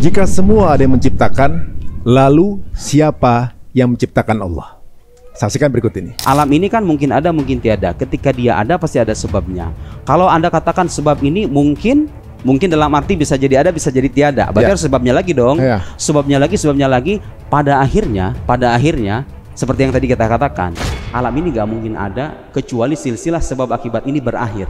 Jika semua ada yang menciptakan, lalu siapa yang menciptakan Allah? Saksikan berikut ini. Alam ini kan mungkin ada, mungkin tiada. Ketika dia ada, pasti ada sebabnya. Kalau Anda katakan sebab ini mungkin dalam arti bisa jadi ada, bisa jadi tiada. Berarti harus sebabnya lagi dong. Sebabnya lagi. Pada akhirnya, seperti yang tadi kita katakan, alam ini gak mungkin ada kecuali silsilah sebab akibat ini berakhir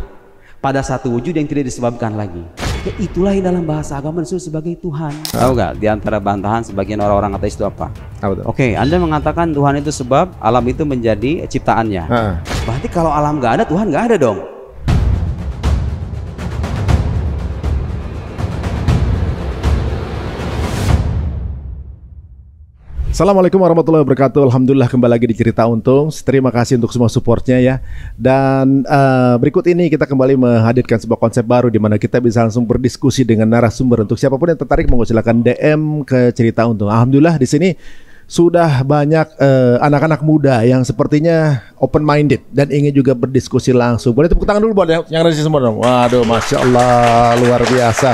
pada satu wujud yang tidak disebabkan lagi. Ya, itulah yang dalam bahasa agama disebut sebagai Tuhan. Tahu gak? Di antara bantahan sebagian orang-orang ateis itu apa? Oke, Anda mengatakan Tuhan itu sebab, alam itu menjadi ciptaannya. Berarti kalau alam gak ada, Tuhan gak ada dong. Assalamualaikum warahmatullahi wabarakatuh. Alhamdulillah kembali lagi di Cerita Untung. Terima kasih untuk semua supportnya ya. Dan berikut ini kita kembali menghadirkan sebuah konsep baru di mana kita bisa langsung berdiskusi dengan narasumber. Untuk siapapun yang tertarik, monggo silakan DM ke Cerita Untung. Alhamdulillah di sini sudah banyak anak-anak muda yang sepertinya open minded dan ingin juga berdiskusi langsung. Boleh tepuk tangan dulu buat yang ada di sini semua dong. Waduh, masya Allah, luar biasa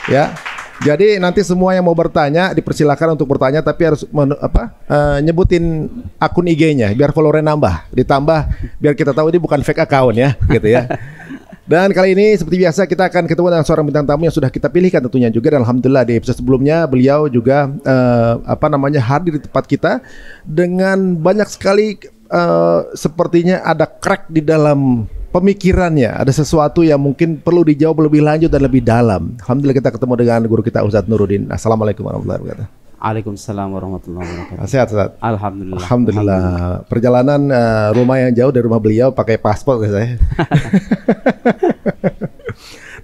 ya. Jadi nanti semua yang mau bertanya dipersilakan untuk bertanya, tapi harus nyebutin akun IG-nya biar followernya nambah, ditambah biar kita tahu ini bukan fake account ya, gitu ya. Dan kali ini seperti biasa kita akan ketemu dengan seorang bintang tamu yang sudah kita pilihkan tentunya juga, dan alhamdulillah di episode sebelumnya beliau juga hadir di tempat kita dengan banyak sekali sepertinya ada crack di dalam pemikirannya, ada sesuatu yang mungkin perlu dijawab lebih lanjut dan lebih dalam. Alhamdulillah kita ketemu dengan guru kita Ustadz Nuruddin. Assalamualaikum warahmatullahi wabarakatuh. Waalaikumsalam warahmatullahi wabarakatuh. Sehat Ustadz? Alhamdulillah. Alhamdulillah. Perjalanan rumah yang jauh dari rumah beliau pakai paspor saya.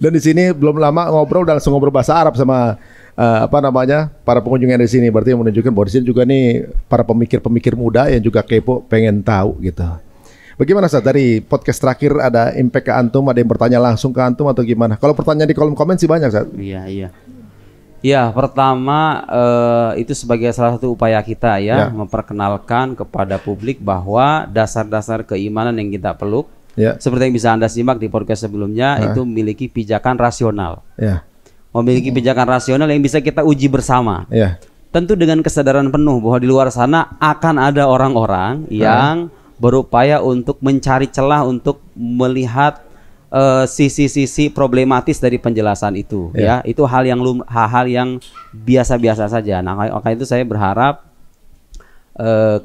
Dan di sini belum lama ngobrol dan langsung ngobrol bahasa Arab sama para pengunjung yang di sini. Berarti menunjukkan bahwa di sini juga nih para pemikir-pemikir muda yang juga kepo, pengen tahu gitu. Bagaimana Ustaz, dari podcast terakhir ada impact ke antum, ada yang bertanya langsung ke antum atau gimana? Kalau pertanyaan di kolom komen sih banyak Ustaz. Iya, pertama itu sebagai salah satu upaya kita ya, memperkenalkan kepada publik bahwa dasar-dasar keimanan yang kita peluk, seperti yang bisa Anda simak di podcast sebelumnya, itu memiliki pijakan rasional. Memiliki pijakan rasional yang bisa kita uji bersama. Tentu dengan kesadaran penuh bahwa di luar sana akan ada orang-orang yang berupaya untuk mencari celah untuk melihat sisi-sisi problematis dari penjelasan itu, ya. Itu hal yang biasa-biasa saja. Nah, maka itu saya berharap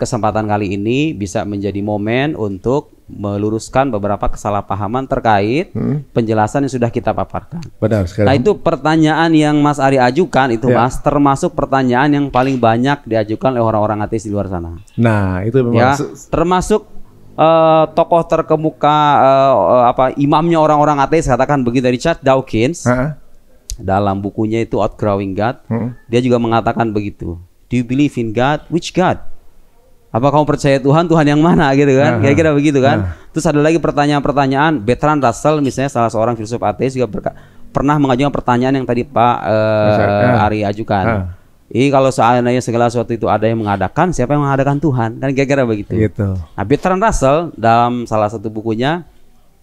kesempatan kali ini bisa menjadi momen untuk meluruskan beberapa kesalahpahaman terkait penjelasan yang sudah kita paparkan. Benar sekali. Nah, itu pertanyaan yang Mas Ari ajukan itu Mas, termasuk pertanyaan yang paling banyak diajukan oleh orang-orang ateis di luar sana. Nah, itu memang termasuk tokoh terkemuka imamnya orang-orang ateis, katakan begitu, Richard Dawkins. Dalam bukunya itu Outgrowing God, dia juga mengatakan begitu. Do you believe in God? Which God? Apa kamu percaya Tuhan yang mana gitu kan? Kira-kira begitu kan? Terus ada lagi pertanyaan-pertanyaan. Bertrand Russell misalnya, salah seorang filsuf ateis, juga pernah mengajukan pertanyaan yang tadi Pak Ari ajukan. Kalau seandainya segala sesuatu itu ada yang mengadakan, siapa yang mengadakan Tuhan? Kan kira-kira begitu. Nah, Bertrand Russell dalam salah satu bukunya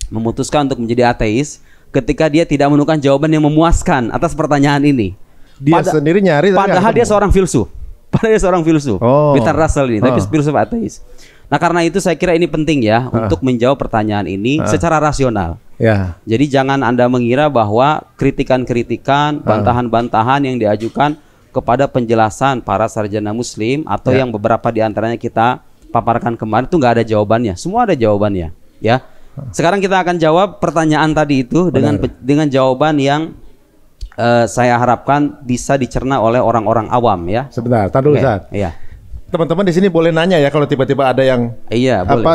memutuskan untuk menjadi ateis ketika dia tidak menemukan jawaban yang memuaskan atas pertanyaan ini. Dia sendiri nyari, padahal dia seorang filsuf. Bertrand Russell ini, tapi filsuf ateis. Nah, karena itu saya kira ini penting ya untuk menjawab pertanyaan ini secara rasional. Jadi jangan Anda mengira bahwa kritikan-kritikan, bantahan-bantahan yang diajukan kepada penjelasan para sarjana muslim atau yang beberapa diantaranya kita paparkan kemarin itu nggak ada jawabannya. Semua ada jawabannya ya. Sekarang kita akan jawab pertanyaan tadi itu dengan jawaban yang saya harapkan bisa dicerna oleh orang-orang awam ya. Sebentar, tahan dulu Ustaz. Teman-teman di sini boleh nanya ya kalau tiba-tiba ada yang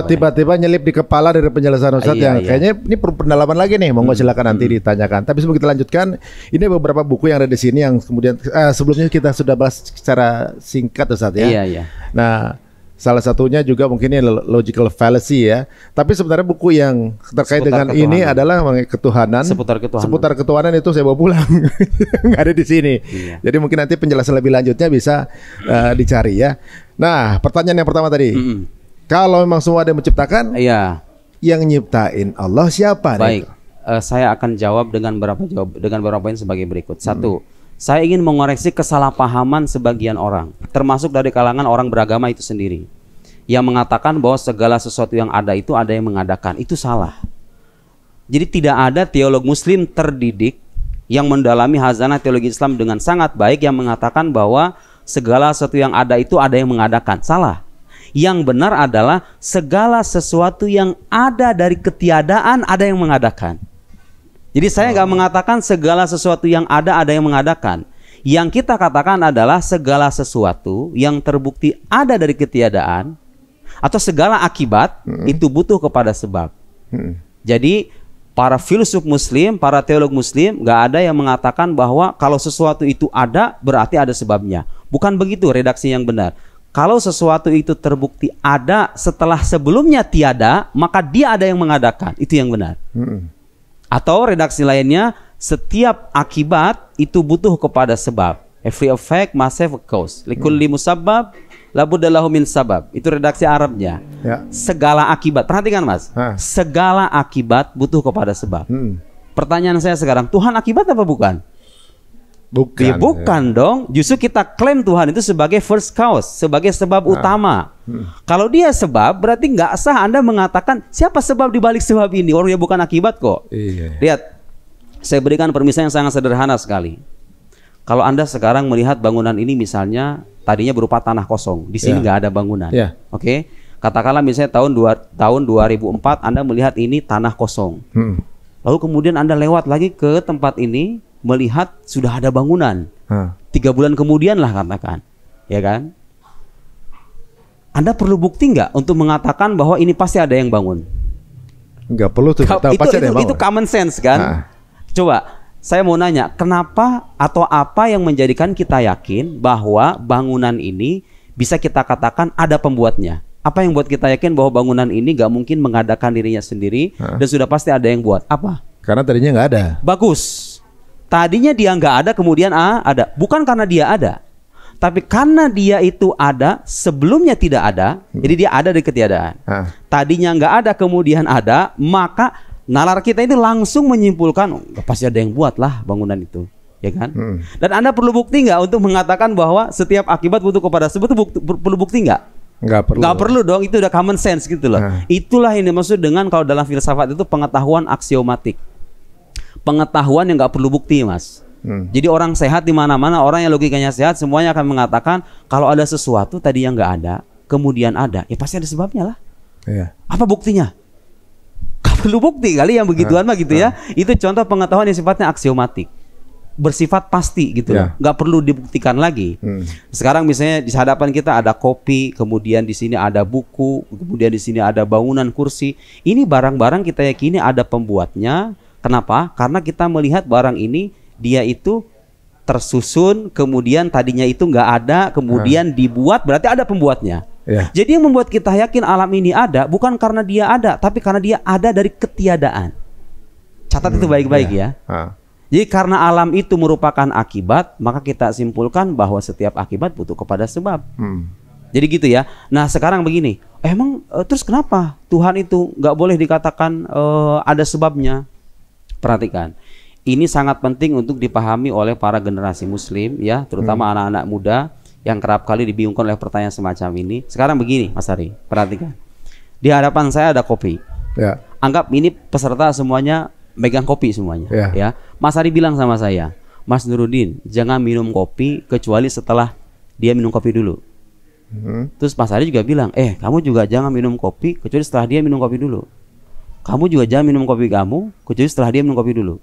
tiba-tiba nyelip di kepala dari penjelasan Ustaz yang kayaknya ini perlu pendalaman lagi nih, monggo silakan nanti ditanyakan. Tapi sebelum kita lanjutkan, ini beberapa buku yang ada di sini yang kemudian sebelumnya kita sudah bahas secara singkat Ustaz ya. Nah, salah satunya juga mungkin ini logical fallacy ya. Tapi sebenarnya buku yang terkait dengan ini adalah mengenai ketuhanan. Seputar ketuhanan itu saya bawa pulang. Nggak ada di sini. Jadi mungkin nanti penjelasan lebih lanjutnya bisa dicari ya. Nah, pertanyaan yang pertama tadi. Kalau memang semua ada yang menciptakan, yang nyiptain Allah siapa? Baik. Saya akan jawab dengan beberapa poin sebagai berikut. Satu, Saya ingin mengoreksi kesalahpahaman sebagian orang, termasuk dari kalangan orang beragama itu sendiri, yang mengatakan bahwa segala sesuatu yang ada itu ada yang mengadakan. Itu salah. Jadi tidak ada teolog muslim terdidik yang mendalami hazanah teologi Islam dengan sangat baik yang mengatakan bahwa segala sesuatu yang ada itu ada yang mengadakan. Salah. Yang benar adalah segala sesuatu yang ada dari ketiadaan ada yang mengadakan. Jadi saya nggak mengatakan segala sesuatu yang ada yang mengadakan. Yang kita katakan adalah segala sesuatu yang terbukti ada dari ketiadaan atau segala akibat itu butuh kepada sebab. Jadi para filsuf muslim, para teolog muslim nggak ada yang mengatakan bahwa kalau sesuatu itu ada berarti ada sebabnya. Bukan begitu redaksi yang benar. Kalau sesuatu itu terbukti ada setelah sebelumnya tiada, maka dia ada yang mengadakan. Itu yang benar. Atau redaksi lainnya, setiap akibat itu butuh kepada sebab. Every effect must have a cause. Likulli musabbab labudda lahu min sabab. Itu redaksi Arabnya. Ya. Segala akibat. Perhatikan Mas. Segala akibat butuh kepada sebab. Pertanyaan saya sekarang, Tuhan akibat apa bukan? Bukan. Ya, bukan dong. Justru kita klaim Tuhan itu sebagai first cause, sebagai sebab utama. Kalau dia sebab, berarti nggak sah Anda mengatakan siapa sebab dibalik sebab ini. Orangnya bukan akibat kok. Iya. Lihat, saya berikan permisalan yang sangat sederhana sekali. Kalau Anda sekarang melihat bangunan ini misalnya tadinya berupa tanah kosong, di sini nggak ada bangunan. Oke? Katakanlah misalnya tahun 2004 Anda melihat ini tanah kosong. Lalu kemudian Anda lewat lagi ke tempat ini, melihat sudah ada bangunan. 3 bulan kemudian lah katakan, ya kan? Anda perlu bukti nggak untuk mengatakan bahwa ini pasti ada yang bangun? Nggak perlu tuh. Itu common sense kan? Coba saya mau nanya, kenapa atau apa yang menjadikan kita yakin bahwa bangunan ini bisa kita katakan ada pembuatnya? Apa yang buat kita yakin bahwa bangunan ini nggak mungkin mengadakan dirinya sendiri dan sudah pasti ada yang buat? Apa? Karena tadinya nggak ada. Bagus. Tadinya dia nggak ada, kemudian ada. Bukan karena dia ada, tapi karena dia itu ada sebelumnya tidak ada. Jadi dia ada dari ketiadaan. Tadinya nggak ada, kemudian ada, maka nalar kita itu langsung menyimpulkan pasti ada yang buat lah bangunan itu, ya kan? Dan Anda perlu bukti nggak untuk mengatakan bahwa setiap akibat butuh kepada sebab itu perlu bukti nggak? Nggak perlu dong, itu udah common sense gitu loh. Itulah yang dimaksud dengan kalau dalam filsafat itu pengetahuan aksiomatik. Pengetahuan yang nggak perlu bukti, Mas. Jadi orang sehat di mana-mana, orang yang logikanya sehat, semuanya akan mengatakan kalau ada sesuatu tadi yang nggak ada, kemudian ada, ya pasti ada sebabnya lah. Apa buktinya? Gak perlu bukti kali yang begituan mah gitu ya. Itu contoh pengetahuan yang sifatnya aksiomatik, bersifat pasti gitu loh. Nggak perlu dibuktikan lagi. Sekarang misalnya di hadapan kita ada kopi, kemudian di sini ada buku, kemudian di sini ada bangunan, kursi. Ini barang-barang kita yakini ada pembuatnya. Kenapa? Karena kita melihat barang ini dia itu tersusun, kemudian tadinya itu nggak ada, kemudian dibuat, berarti ada pembuatnya. Jadi yang membuat kita yakin alam ini ada bukan karena dia ada, tapi karena dia ada dari ketiadaan. Catat itu baik-baik ya. Jadi karena alam itu merupakan akibat, maka kita simpulkan bahwa setiap akibat butuh kepada sebab. Jadi gitu ya. Nah sekarang begini, emang terus kenapa Tuhan itu nggak boleh dikatakan ada sebabnya? Perhatikan, ini sangat penting untuk dipahami oleh para generasi muslim ya, terutama anak-anak muda yang kerap kali dibingungkan oleh pertanyaan semacam ini. Sekarang begini Mas Ari, perhatikan. Di hadapan saya ada kopi. Anggap ini peserta semuanya megang kopi semuanya ya. Mas Ari bilang sama saya, Mas Nuruddin, jangan minum kopi kecuali setelah dia minum kopi dulu. Terus Mas Ari juga bilang, kamu juga jangan minum kopi kecuali setelah dia minum kopi dulu. Kamu juga jangan minum kopi kamu kecuali setelah dia minum kopi dulu.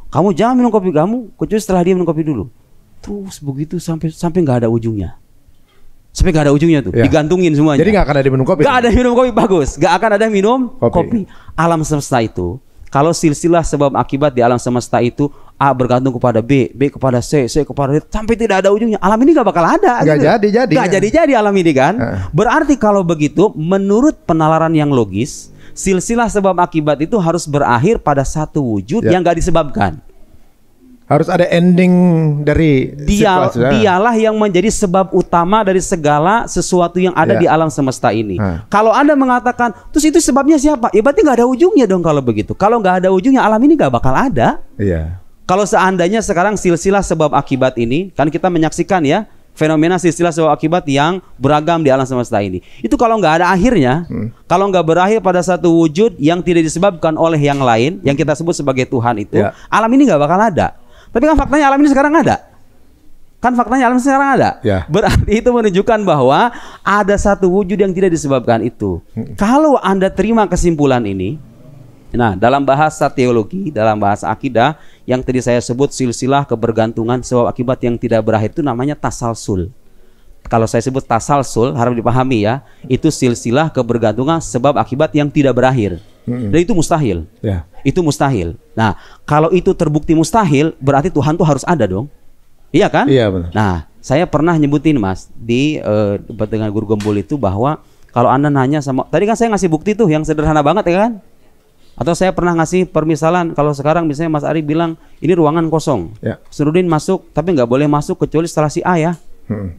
Kamu jangan minum kopi kamu kecuali setelah dia minum kopi dulu. Terus begitu sampai nggak ada ujungnya. Sampai nggak ada ujungnya tuh, digantungin semuanya. Jadi nggak akan ada minum kopi. Nggak ada minum kopi, bagus. Nggak akan ada minum kopi. Alam semesta itu, kalau silsilah sebab akibat di alam semesta itu A bergantung kepada B kepada C kepada D, sampai tidak ada ujungnya. Alam ini nggak bakal ada. Nggak jadi alam ini kan. Berarti kalau begitu, menurut penalaran yang logis, silsilah sebab akibat itu harus berakhir pada satu wujud yang nggak disebabkan. Harus ada ending dari dialah yang menjadi sebab utama dari segala sesuatu yang ada di alam semesta ini. Kalau Anda mengatakan, terus itu sebabnya siapa? Ya berarti nggak ada ujungnya dong kalau begitu. Kalau nggak ada ujungnya, alam ini nggak bakal ada. Kalau seandainya sekarang silsilah sebab akibat ini, kan kita menyaksikan ya fenomena silsilah sebab akibat yang beragam di alam semesta ini. Itu kalau nggak ada akhirnya, kalau nggak berakhir pada satu wujud yang tidak disebabkan oleh yang lain, yang kita sebut sebagai Tuhan itu, alam ini nggak bakal ada. Tapi kan faktanya alam ini sekarang ada. Kan faktanya alam sekarang ada. Berarti itu menunjukkan bahwa ada satu wujud yang tidak disebabkan itu. Kalau Anda terima kesimpulan ini, nah dalam bahasa teologi, dalam bahasa akidah, yang tadi saya sebut silsilah kebergantungan sebab akibat yang tidak berakhir itu namanya tasalsul. Kalau saya sebut tasalsul, harap dipahami ya, itu silsilah kebergantungan sebab akibat yang tidak berakhir. Dan itu mustahil. Itu mustahil. Nah, kalau itu terbukti mustahil, berarti Tuhan tuh harus ada dong. Iya kan? Iya benar. Nah, saya pernah nyebutin Mas di debat dengan Guru Gembul itu bahwa kalau Anda nanya sama, tadi kan saya ngasih bukti tuh yang sederhana banget ya kan? Atau saya pernah ngasih permisalan, kalau sekarang misalnya Mas Ari bilang ini ruangan kosong, Sirudin masuk tapi nggak boleh masuk kecuali setelah si A ya.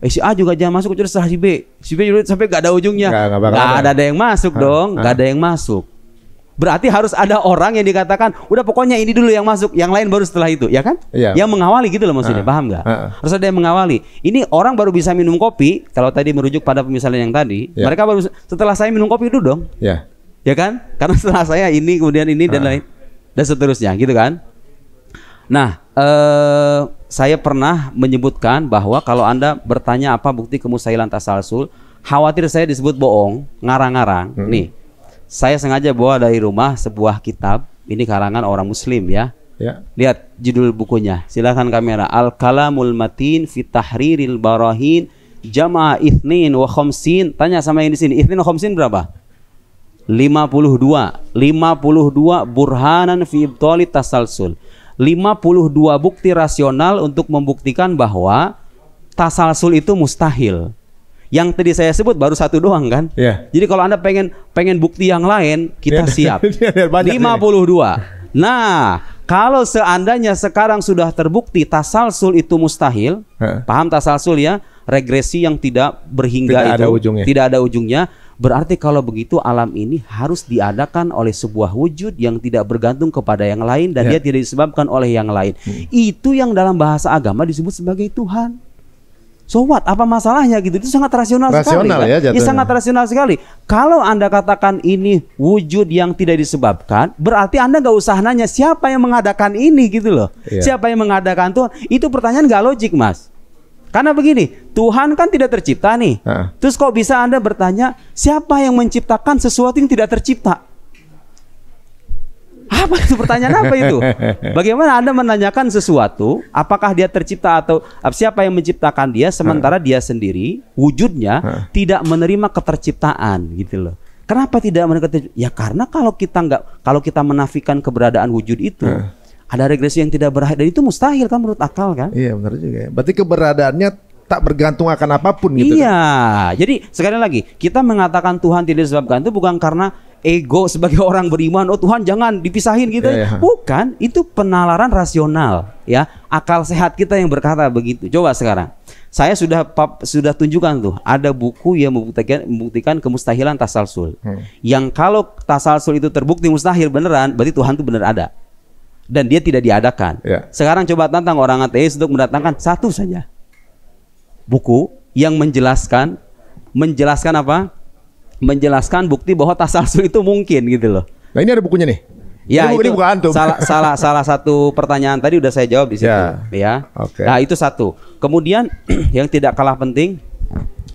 Si A juga jangan masuk kecuali setelah si B. Si B juga sampai nggak ada ujungnya. Nggak ada yang masuk dong, nggak ada yang masuk. Berarti harus ada orang yang dikatakan, udah pokoknya ini dulu yang masuk, yang lain baru setelah itu, ya kan? Yang mengawali gitu loh maksudnya, paham nggak? Harus ada yang mengawali. Ini orang baru bisa minum kopi, kalau tadi merujuk pada pemisalan yang tadi, mereka baru setelah saya minum kopi itu dong. Ya kan? Karena setelah saya ini, kemudian ini dan lain dan seterusnya, gitu kan? Nah, saya pernah menyebutkan bahwa kalau Anda bertanya apa bukti kemustahilan tasalsul, khawatir saya disebut bohong, ngarang-ngarang. Nih, saya sengaja bawa dari rumah sebuah kitab, ini karangan orang Muslim ya. Lihat judul bukunya, silakan kamera. Al-Kalamul Matin fi Tahriril Barahin Jama'a Ithnin wa Khamsin. Tanya sama yang di sini, Ithnin wa Khamsin berapa? 52 burhanan fi ibtali tasalsul. 52 bukti rasional untuk membuktikan bahwa tasalsul itu mustahil. Yang tadi saya sebut baru satu doang kan. Jadi kalau Anda pengen bukti yang lain, kita siap. 52. Nah, kalau seandainya sekarang sudah terbukti tasalsul itu mustahil, paham tasalsul ya? Regresi yang tidak berhingga, tidak ada ujungnya. Berarti kalau begitu alam ini harus diadakan oleh sebuah wujud yang tidak bergantung kepada yang lain dan dia tidak disebabkan oleh yang lain. Itu yang dalam bahasa agama disebut sebagai Tuhan. So what? Apa masalahnya gitu? Itu sangat rasional sekali. Ya, sangat rasional sekali. Kalau Anda katakan ini wujud yang tidak disebabkan, berarti Anda nggak usah nanya siapa yang mengadakan ini gitu loh. Siapa yang mengadakan Tuhan? Itu pertanyaan nggak logik, Mas. Karena begini, Tuhan kan tidak tercipta nih. Terus kok bisa Anda bertanya siapa yang menciptakan sesuatu yang tidak tercipta? Apa itu pertanyaan apa itu? Bagaimana Anda menanyakan sesuatu, apakah dia tercipta atau siapa yang menciptakan dia, sementara dia sendiri wujudnya tidak menerima keterciptaan gitu loh. Kenapa tidak menerima keterciptaan? Ya karena kalau kita menafikan keberadaan wujud itu, ada regresi yang tidak berakhir, dan itu mustahil kan menurut akal kan? Iya benar juga. Berarti keberadaannya tak bergantung akan apapun gitu. Iya, kan? Jadi sekali lagi kita mengatakan Tuhan tidak disebabkan itu bukan karena ego sebagai orang beriman, oh Tuhan jangan dipisahin gitu. Bukan, itu penalaran rasional ya, akal sehat kita yang berkata begitu. Coba sekarang, saya sudah tunjukkan tuh ada buku yang membuktikan kemustahilan tasalsul. Yang kalau tasalsul itu terbukti mustahil beneran, berarti Tuhan itu bener ada. Dan dia tidak diadakan. Sekarang coba tantang orang ateis untuk mendatangkan satu saja buku yang menjelaskan apa? Menjelaskan bukti bahwa tasalsul itu mungkin gitu loh. Nah ini ada bukunya nih. Ya ini buku antum. Salah satu pertanyaan tadi udah saya jawab di situ. Ya. Nah itu satu. Kemudian yang tidak kalah penting,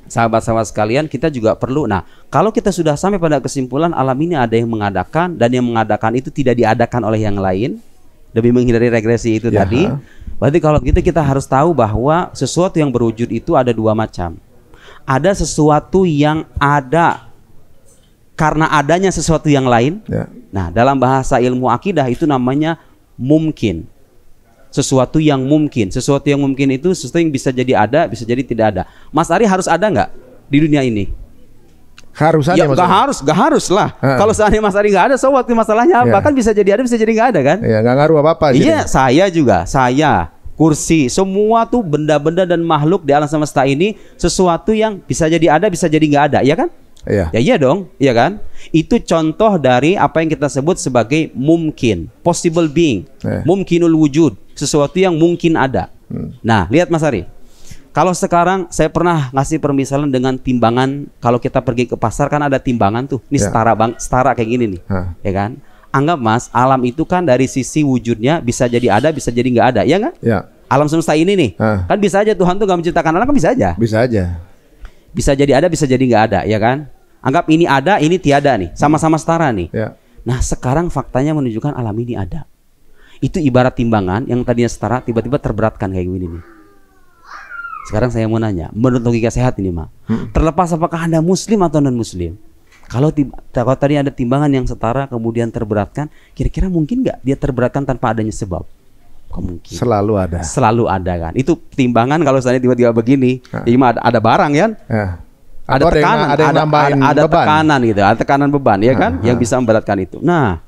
sahabat-sahabat sekalian, kita juga perlu. Nah kalau kita sudah sampai pada kesimpulan alam ini ada yang mengadakan dan yang mengadakan itu tidak diadakan oleh yang lain, demi menghindari regresi itu tadi. Berarti kalau gitu kita harus tahu bahwa sesuatu yang berwujud itu ada dua macam. Ada sesuatu yang ada karena adanya sesuatu yang lain. Nah, dalam bahasa ilmu akidah itu namanya mungkin. Sesuatu yang mungkin. Sesuatu yang mungkin itu sesuatu yang bisa jadi ada, bisa jadi tidak ada. Mas Ari harus ada nggak di dunia ini? Harus ada. Ya, nggak harus lah. Kalau seandainya Mas Ari nggak ada, so what masalahnya apa? Kan bisa jadi ada, bisa jadi nggak ada kan? Iya, nggak ngaruh apa-apa. Iya, saya juga, kursi, semua tuh benda-benda dan makhluk di alam semesta ini sesuatu yang bisa jadi ada, bisa jadi nggak ada, ya kan? Iya. Ya iya dong, iya kan? Itu contoh dari apa yang kita sebut sebagai mungkin, possible being, mungkinul wujud. sesuatu yang mungkin ada. Nah, lihat Mas Ari. Kalau sekarang saya pernah ngasih permisalan dengan timbangan, kalau kita pergi ke pasar kan ada timbangan tuh. Ini setara bang, setara kayak gini nih. Ya kan? Anggap Mas, alam itu kan dari sisi wujudnya bisa jadi ada, bisa jadi nggak ada, ya nggak? Ya. Alam semesta ini nih, kan bisa aja Tuhan tuh nggak menciptakan alam, kan bisa aja. Bisa aja. Bisa jadi ada, bisa jadi nggak ada, ya kan? Anggap ini ada, ini tiada nih, sama-sama setara nih. Ya. Nah sekarang faktanya menunjukkan alam ini ada. Itu ibarat timbangan yang tadinya setara, tiba-tiba terberatkan kayak gini nih. Sekarang saya mau nanya, menurut logika sehat ini Mak, terlepas apakah Anda muslim atau non muslim, kalau tadi ada timbangan yang setara kemudian terberatkan, kira-kira mungkin nggak dia terberatkan tanpa adanya sebab? Mungkin. Selalu ada. Selalu ada kan. Itu timbangan kalau saya tiba-tiba begini, ada barang kan? Ada tekanan, ada tekanan gitu, ada tekanan beban ya kan, yang bisa memberatkan itu. Nah,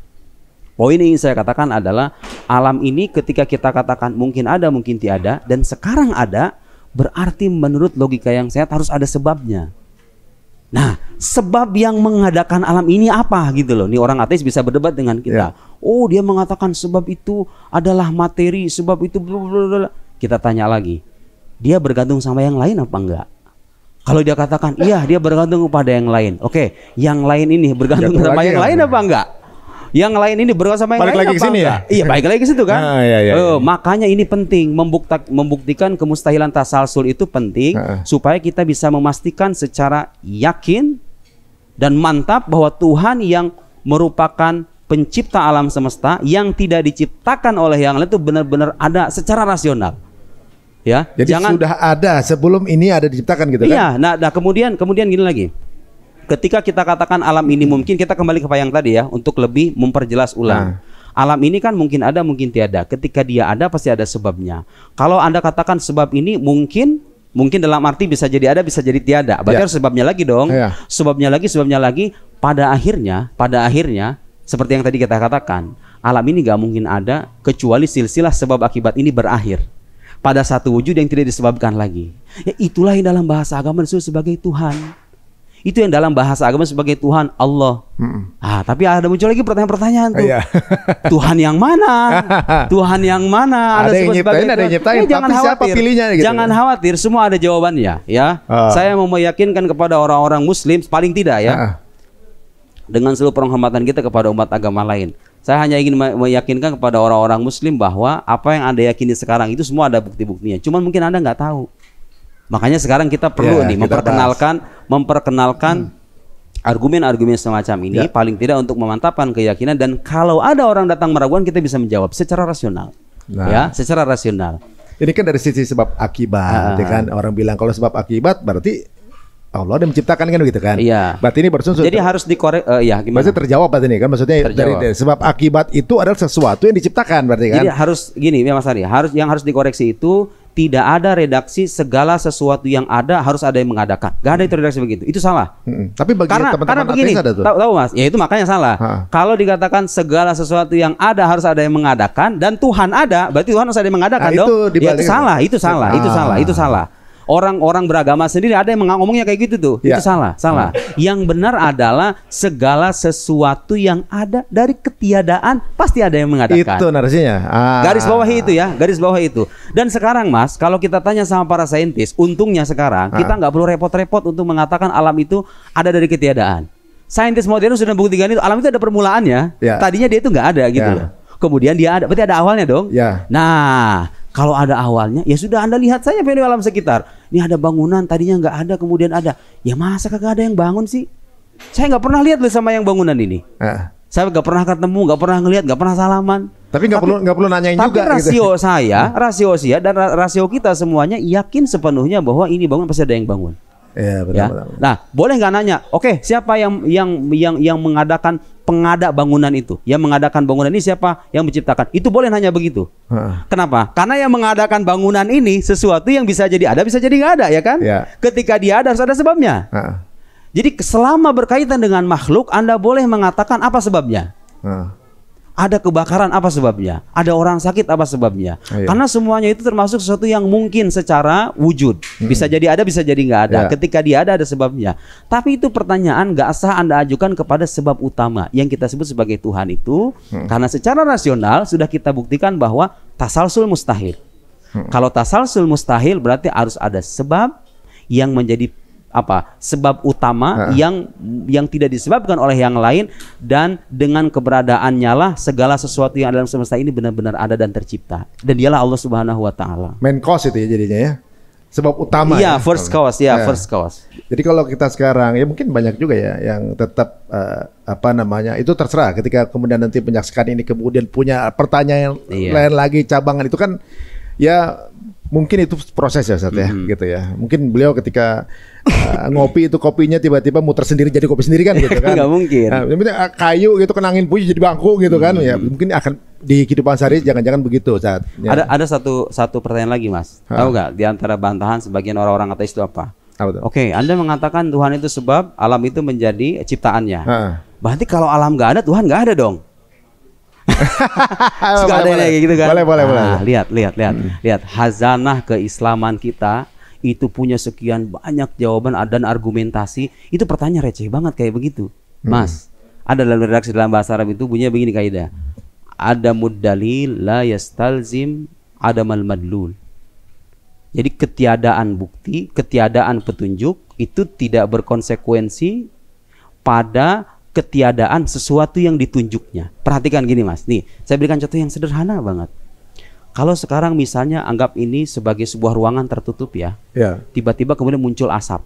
poin yang ingin saya katakan adalah alam ini ketika kita katakan mungkin ada, mungkin tiada, dan sekarang ada, berarti menurut logika yang sehat harus ada sebabnya. Nah, sebab yang mengadakan alam ini apa gitu loh. Nih orang ateis bisa berdebat dengan kita. Oh, dia mengatakan sebab itu adalah materi, sebab itu blablabla. Kita tanya lagi, dia bergantung sama yang lain apa enggak? Kalau dia katakan iya, dia bergantung kepada yang lain. Oke, yang lain ini bergantung sama yang lain apa enggak? Yang lain ini bergantung sama yang lain apa enggak? Ya? Iya, balik lagi ke situ kan. Makanya ini penting, membuktikan kemustahilan tasalsul itu penting supaya kita bisa memastikan secara yakin dan mantap bahwa Tuhan yang merupakan pencipta alam semesta yang tidak diciptakan oleh yang lain itu benar-benar ada secara rasional. Ya, jadi sudah ada sebelum ini ada diciptakan gitu kan? Iya, nah kemudian gini lagi. Ketika kita katakan alam ini mungkin, kita kembali ke yang tadi ya, untuk lebih memperjelas ulang. Alam ini kan mungkin ada, mungkin tiada. Ketika dia ada, pasti ada sebabnya. Kalau Anda katakan sebab ini mungkin dalam arti bisa jadi ada, bisa jadi tiada. Berarti harus sebabnya lagi dong. Sebabnya lagi. Pada akhirnya, seperti yang tadi kita katakan, alam ini gak mungkin ada kecuali silsilah sebab akibat ini berakhir pada satu wujud yang tidak disebabkan lagi. Ya, itulah yang dalam bahasa agama disebut sebagai Tuhan. Itu yang dalam bahasa agama sebagai Tuhan Allah. Tapi ada muncul lagi pertanyaan-pertanyaan tuh. Tuhan yang mana? Tuhan yang mana? Ada yang nyiptain, ada yang nyiptain. Jangan khawatir. Gitu. Jangan khawatir, semua ada jawabannya. Ya, saya mau meyakinkan kepada orang-orang Muslim paling tidak ya. Dengan seluruh penghormatan kita kepada umat agama lain, saya hanya ingin meyakinkan kepada orang-orang Muslim bahwa apa yang Anda yakini sekarang itu semua ada bukti-buktinya. Cuman mungkin Anda nggak tahu. Makanya sekarang kita perlu memperkenalkan argumen-argumen semacam ini, paling tidak untuk memantapkan keyakinan, dan kalau ada orang datang meragukan kita bisa menjawab secara rasional. Secara rasional. Ini kan dari sisi sebab akibat, kan orang bilang kalau sebab akibat berarti Allah yang menciptakan kan begitu kan? Iya. Berarti ini bersusun. Jadi harus dikorek. Gimana? Maksudnya terjawab berarti ini kan? Maksudnya dari sebab akibat itu adalah sesuatu yang diciptakan berarti kan? Jadi harus gini ya Mas Ari. Harus dikoreksi itu tidak ada redaksi segala sesuatu yang ada harus ada yang mengadakan. Gak ada itu redaksi begitu. Itu salah. Tapi bagi teman-teman begini, ada tuh. Tahu Mas? Ya itu makanya salah. Kalau dikatakan segala sesuatu yang ada harus ada yang mengadakan dan Tuhan ada, berarti Tuhan harus ada yang mengadakan dong. Itu salah. Orang-orang beragama sendiri ada yang ngomongnya kayak gitu tuh. Itu salah. Yang benar adalah segala sesuatu yang ada dari ketiadaan pasti ada yang mengadakan. Itu narasinya. Garis bawah itu. Dan sekarang Mas, kalau kita tanya sama para saintis, untungnya sekarang kita nggak perlu repot-repot untuk mengatakan alam itu ada dari ketiadaan. Saintis modern sudah membuktikan itu, alam itu ada permulaannya. Tadinya dia itu nggak ada gitu loh. Kemudian dia ada, berarti ada awalnya dong. Nah, kalau ada awalnya, ya sudah Anda lihat saja fenomena alam sekitar. Ini ada bangunan, tadinya nggak ada, kemudian ada. Ya masa kagak ada yang bangun sih? Saya nggak pernah lihat sama yang bangunan ini. Saya nggak pernah ketemu, nggak pernah ngelihat, nggak pernah salaman. Tapi nggak perlu nanyain juga. Tapi rasio saya dan rasio kita semuanya yakin sepenuhnya bahwa ini bangun pasti ada yang bangun. Betul. Nah, boleh nggak nanya? Oke, siapa yang mengadakan pengada bangunan itu? Yang mengadakan bangunan ini siapa? Yang menciptakan? Itu boleh nanya begitu. Kenapa? Karena yang mengadakan bangunan ini sesuatu yang bisa jadi ada, bisa jadi nggak ada, ya kan? Ketika dia ada harus ada sebabnya. Jadi selama berkaitan dengan makhluk, Anda boleh mengatakan apa sebabnya. Ada kebakaran, apa sebabnya? Ada orang sakit, apa sebabnya? Karena semuanya itu termasuk sesuatu yang mungkin secara wujud. Bisa jadi ada, bisa jadi nggak ada. Ketika dia ada sebabnya. Tapi itu pertanyaan nggak sah Anda ajukan kepada sebab utama yang kita sebut sebagai Tuhan itu. Karena secara rasional sudah kita buktikan bahwa tasalsul mustahil. Kalau tasalsul mustahil berarti harus ada sebab yang menjadi sebab utama yang tidak disebabkan oleh yang lain, dan dengan keberadaannya lah segala sesuatu yang ada dalam semesta ini benar-benar ada dan tercipta, dan dialah Allah Subhanahu wa taala. Main cause itu ya jadinya ya. Sebab utama ya. First cause ya, first cause. Jadi kalau kita sekarang ya mungkin banyak juga ya yang tetap itu terserah, ketika kemudian nanti menyaksikan ini kemudian punya pertanyaan lain lagi, cabangan itu kan ya mungkin itu proses ya Ustaz ya, gitu ya. Mungkin beliau ketika ngopi itu kopinya tiba-tiba muter sendiri jadi kopi sendiri kan gitu kan. Nggak mungkin. Kayu gitu kan angin puyuh jadi bangku gitu kan. Ya mungkin akan di kehidupan sehari jangan-jangan begitu Ustaz. Ya. Ada satu pertanyaan lagi Mas. Tahu nggak di antara bantahan sebagian orang-orang ateis itu apa? Oke, Anda mengatakan Tuhan itu sebab, alam itu menjadi ciptaannya. Berarti kalau alam nggak ada, Tuhan nggak ada dong. Boleh, gitu kan? Boleh. Lihat hazanah keislaman kita itu punya sekian banyak jawaban dan argumentasi. Itu pertanyaan receh banget kayak begitu, Mas. Ada dalam redaksi dalam bahasa Arab itu bunyinya begini kaidah. Ada muddalil la yastalzim adamal madlul. Jadi ketiadaan bukti, ketiadaan petunjuk itu tidak berkonsekuensi pada ketiadaan sesuatu yang ditunjuknya. Perhatikan gini Mas, nih saya berikan contoh yang sederhana banget. Kalau sekarang misalnya anggap ini sebagai sebuah ruangan tertutup ya, tiba-tiba kemudian muncul asap.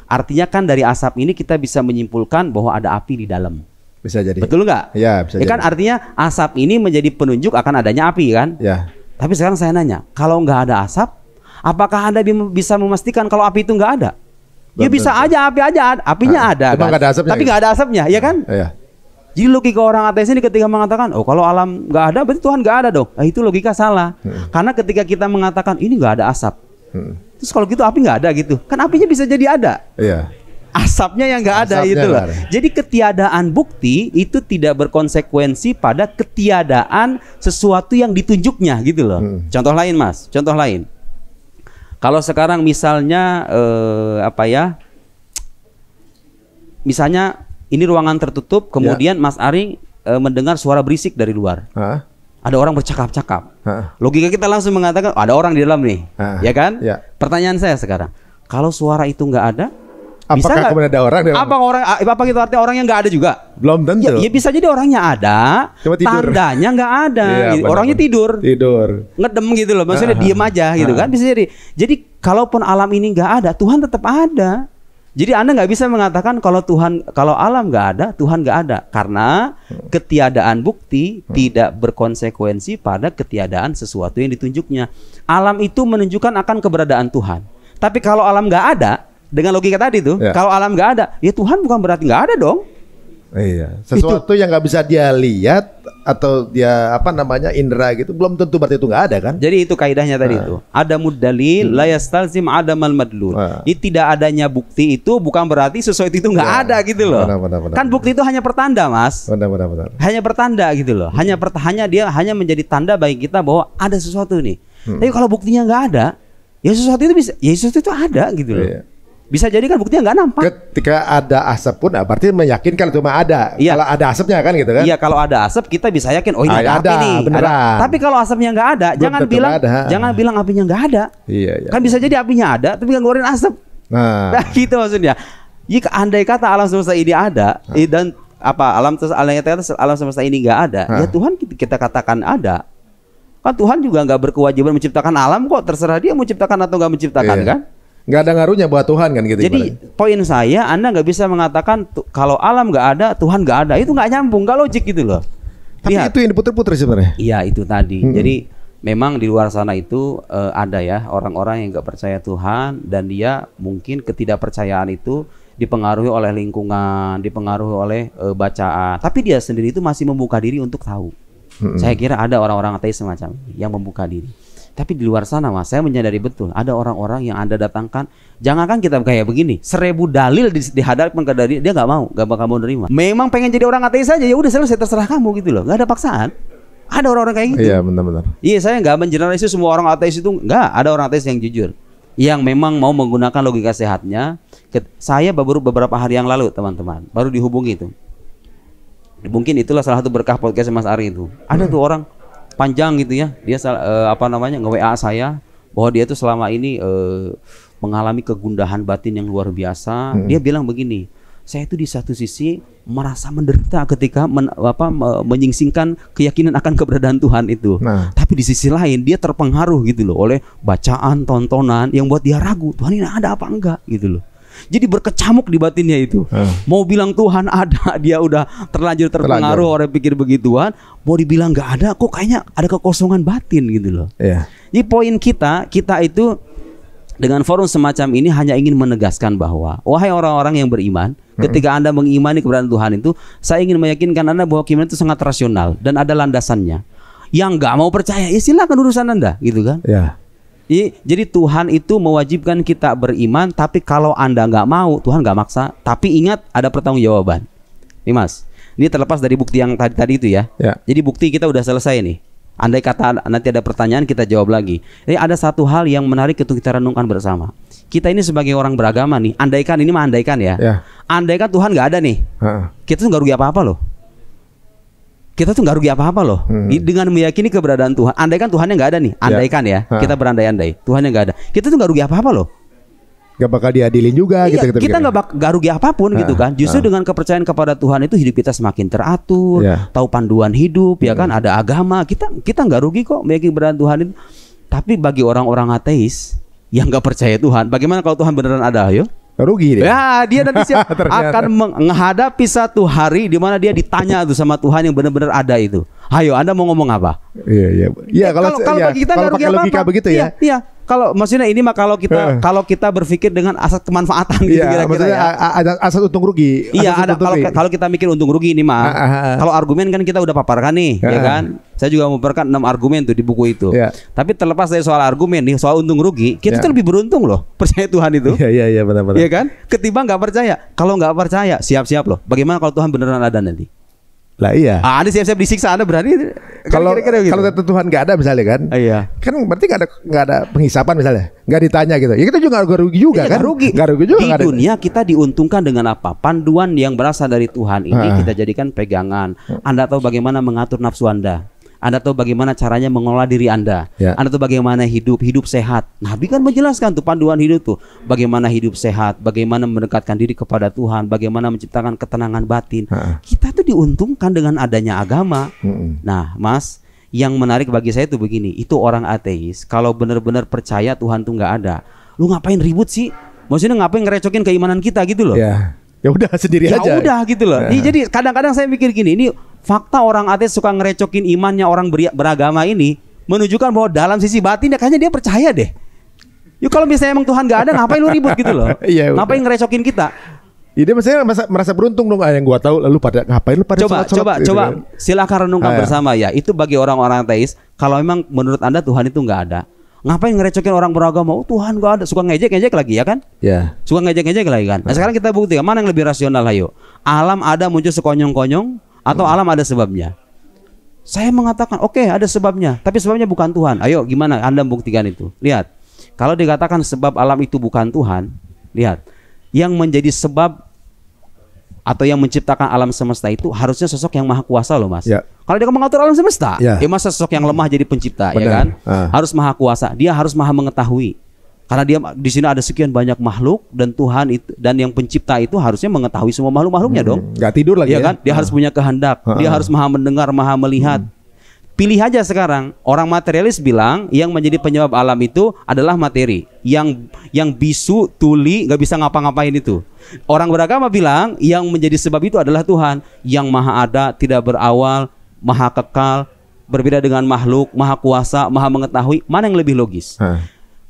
Artinya kan dari asap ini kita bisa menyimpulkan bahwa ada api di dalam. Bisa jadi. Betul nggak? Ya, bisa jadi. Kan artinya asap ini menjadi penunjuk akan adanya api kan? Ya. Tapi sekarang saya nanya, kalau nggak ada asap, apakah Anda bisa memastikan kalau api itu nggak ada? Ya bisa aja apinya ada kan? Tapi nggak ada asapnya, ya kan? Iya. Jadi logika orang ateis ini ketika mengatakan, oh kalau alam nggak ada berarti Tuhan nggak ada dong. Itu logika salah. Karena ketika kita mengatakan ini nggak ada asap, terus kalau gitu api nggak ada gitu, kan apinya bisa jadi ada. Iya. Asapnya yang nggak ada itu loh. Jadi ketiadaan bukti itu tidak berkonsekuensi pada ketiadaan sesuatu yang ditunjuknya gitu loh. Contoh lain Mas, contoh lain. Kalau sekarang misalnya misalnya ini ruangan tertutup, kemudian Mas Ari mendengar suara berisik dari luar. Ada orang bercakap-cakap. Logika kita langsung mengatakan ada orang di dalam nih, ya kan? Pertanyaan saya sekarang, kalau suara itu nggak ada, apakah kemudian ada orang? Apa gitu artinya orangnya nggak ada juga? Belum tentu. Ya bisa jadi orangnya ada, tandanya nggak ada. Orangnya tidur, ngedem gitu loh. Maksudnya diem aja gitu kan? Bisa jadi. Jadi kalaupun alam ini nggak ada, Tuhan tetap ada. Jadi Anda nggak bisa mengatakan kalau alam nggak ada, Tuhan nggak ada, karena ketiadaan bukti tidak berkonsekuensi pada ketiadaan sesuatu yang ditunjuknya. Alam itu menunjukkan akan keberadaan Tuhan. Tapi kalau alam nggak ada, dengan logika tadi tuh, kalau alam nggak ada, ya Tuhan bukan berarti nggak ada dong. Iya. Sesuatu yang nggak bisa dia lihat atau dia indera gitu, belum tentu berarti itu nggak ada kan? Jadi itu kaidahnya tadi itu. Ada muddalil la yastalzim adamal madlul. Jadi tidak adanya bukti itu bukan berarti sesuatu itu nggak ada gitu loh. Benar. Kan bukti itu hanya pertanda Mas. Benar. Hanya pertanda gitu loh. Dia hanya menjadi tanda bagi kita bahwa ada sesuatu nih. Tapi kalau buktinya nggak ada, ya sesuatu itu ada gitu loh. Bisa jadi kan buktinya nggak nampak. Ketika ada asap pun berarti meyakinkan itu mah ada. Kalau ada asapnya kan gitu kan. Iya, kalau ada asap kita bisa yakin ini ada api nih. Tapi kalau asapnya nggak ada, jangan bilang apinya nggak ada. Iya. Kan bisa jadi apinya ada tapi nggak ngeluarin asap. Nah, gitu maksudnya. Jika andai kata alam semesta ini ada dan alam semesta ini nggak ada, ya Tuhan kita katakan ada. Kan Tuhan juga nggak berkewajiban menciptakan alam kok, terserah dia mau ciptakan atau nggak menciptakan kan. Nggak ada ngaruhnya buat Tuhan kan gitu. Jadi poin saya, Anda nggak bisa mengatakan kalau alam nggak ada, Tuhan nggak ada. Itu nggak nyambung, nggak logik gitu loh. Tapi itu yang diputer-puter sebenarnya. Iya itu tadi. Jadi memang di luar sana itu ada ya orang-orang yang nggak percaya Tuhan, dan dia mungkin ketidakpercayaan itu dipengaruhi oleh lingkungan, dipengaruhi oleh bacaan. Tapi dia sendiri itu masih membuka diri untuk tahu. Saya kira ada orang-orang ateis semacam ini yang membuka diri. Tapi di luar sana Mas, saya menyadari betul ada orang-orang yang Anda datangkan, jangankan kita kayak begini, 1000 dalil dihadapkan ke dari dia nggak bakal mau nerima. Memang pengen jadi orang ateis saja, ya udah selesai, terserah kamu gitu loh, nggak ada paksaan. Ada orang-orang kayak gitu. Iya benar-benar. Iya, saya nggak mengeneralisir semua orang ateis itu, nggak. Ada orang ateis yang jujur, yang memang mau menggunakan logika sehatnya. Saya baru beberapa hari yang lalu teman-teman baru dihubungi itu. Mungkin itulah salah satu berkah podcast Mas Ari itu. Ada tuh orang panjang gitu ya. Dia nge-WA saya bahwa dia itu selama ini mengalami kegundahan batin yang luar biasa. Dia bilang begini, saya itu di satu sisi merasa menderita ketika menyingsingkan keyakinan akan keberadaan Tuhan itu. Tapi di sisi lain dia terpengaruh gitu loh oleh bacaan, tontonan yang buat dia ragu, Tuhan ini ada apa enggak gitu loh. Jadi berkecamuk di batinnya itu. Mau bilang Tuhan ada, dia udah terlanjur terpengaruh oleh pikir begituan. Mau dibilang nggak ada, kok kayaknya ada kekosongan batin gitu loh. Jadi poin kita itu dengan forum semacam ini hanya ingin menegaskan bahwa wahai orang-orang yang beriman, ketika Anda mengimani keberadaan Tuhan itu, saya ingin meyakinkan Anda bahwa keimanan itu sangat rasional dan ada landasannya. Yang nggak mau percaya, ya silakan urusan Anda, gitu kan? Jadi Tuhan itu mewajibkan kita beriman, tapi kalau Anda nggak mau, Tuhan nggak maksa. Tapi ingat ada pertanggungjawaban. Nih Mas, ini terlepas dari bukti yang tadi itu ya. Jadi bukti kita udah selesai nih. Andai kata nanti ada pertanyaan, kita jawab lagi. Jadi ada satu hal yang menarik untuk kita renungkan bersama. Kita ini sebagai orang beragama nih, andaikan ini mah andaikan ya. Andaikan Tuhan nggak ada nih, kita tuh nggak rugi apa-apa loh. Kita tuh nggak rugi apa-apa loh dengan meyakini keberadaan Tuhan. Andaikan Tuhannya nggak ada nih, andaikan ya, kita berandai-andai Tuhannya nggak ada, kita tuh nggak rugi apa-apa loh. Gak bakal diadilin juga. Kita nggak rugi apapun gitu kan. Justru dengan kepercayaan kepada Tuhan itu hidup kita semakin teratur, tahu panduan hidup ya kan, ada agama. Kita nggak rugi kok meyakini keberadaan Tuhan itu. Tapi bagi orang-orang ateis yang nggak percaya Tuhan, bagaimana kalau Tuhan beneran ada? Ayo. Rugi dia. Ya, dia nanti akan menghadapi satu hari di mana dia ditanya tuh sama Tuhan yang benar-benar ada itu. Ayo, Anda mau ngomong apa? Iya, kalau bagi kita nggak rugi apa-apa. Begitu ya. Iya. Kalau maksudnya ini mah kalau kita berpikir dengan asas kemanfaatan gitu kira-kira ya. Ada asas untung rugi. Iya, ada kalau kita mikir untung rugi ini mah. Kalau argumen kan kita udah paparkan nih, ya kan? Saya juga mempaparkan 6 argumen tuh di buku itu. Tapi terlepas dari soal argumen nih, soal untung rugi, kita tuh lebih beruntung loh percaya Tuhan itu. Iya, benar-benar. Iya kan? Ketimbang nggak percaya. Kalau nggak percaya, siap-siap loh. Bagaimana kalau Tuhan beneran ada nanti? Lah iya. Anda siap-siap disiksa, Anda berani? Kalau Tuhan nggak ada misalnya kan? Kan berarti nggak ada penghisapan misalnya, nggak ditanya gitu. Ya kita juga nggak rugi juga kan? Nggak rugi juga. Di dunia kita diuntungkan dengan apa? Panduan yang berasal dari Tuhan ini kita jadikan pegangan. Anda tahu bagaimana mengatur nafsu Anda. Anda tahu bagaimana caranya mengelola diri Anda. Anda tahu bagaimana hidup sehat. Nabi kan menjelaskan tuh panduan hidup tuh. Bagaimana hidup sehat, bagaimana mendekatkan diri kepada Tuhan, bagaimana menciptakan ketenangan batin. Kita tuh diuntungkan dengan adanya agama. Nah, Mas, yang menarik bagi saya itu begini. Itu orang ateis, kalau benar-benar percaya Tuhan tuh nggak ada, lu ngapain ribut sih? Maksudnya ngapain ngerecokin keimanan kita gitu loh. Ya udah sendiri aja. Ya udah gitu loh. Jadi kadang-kadang saya mikir gini, ini fakta orang ateis suka ngerecokin imannya orang beragama ini menunjukkan bahwa dalam sisi batin kayaknya dia percaya deh. Yuk kalau misalnya emang Tuhan nggak ada, ngapain lu ribut gitu loh? Ngapain ngerecokin kita? Ini maksudnya merasa beruntung dong, yang gua tahu lalu pada ngapain lu pada coba silakan renungkan bersama ya. Itu bagi orang-orang ateis, kalau memang menurut Anda Tuhan itu nggak ada, ngapain ngerecokin orang beragama? Oh Tuhan gak ada, suka ngejek lagi ya kan? Suka ngejek lagi kan? Nah sekarang kita buktikan mana yang lebih rasional, ayo. Alam ada muncul sekonyong-konyong atau alam ada sebabnya? Saya mengatakan oke, ada sebabnya, tapi sebabnya bukan Tuhan. Ayo gimana Anda membuktikan itu? Lihat, kalau dikatakan sebab alam itu bukan Tuhan, lihat, yang menjadi sebab atau yang menciptakan alam semesta itu harusnya sosok yang maha kuasa loh Mas. Kalau dia mengatur alam semesta, masa sosok yang lemah jadi pencipta? Ya kan? Harus maha kuasa, dia harus maha mengetahui. Karena dia di sini ada sekian banyak makhluk dan Tuhan itu dan yang pencipta itu harusnya mengetahui semua makhluknya dong. Gak tidur lagi ya kan? Dia harus punya kehendak, dia harus maha mendengar, maha melihat. Pilih aja sekarang, orang materialis bilang yang menjadi penyebab alam itu adalah materi, yang bisu, tuli, nggak bisa ngapa-ngapain itu. Orang beragama bilang yang menjadi sebab itu adalah Tuhan, yang maha ada, tidak berawal, maha kekal, berbeda dengan makhluk, maha kuasa, maha mengetahui. Mana yang lebih logis?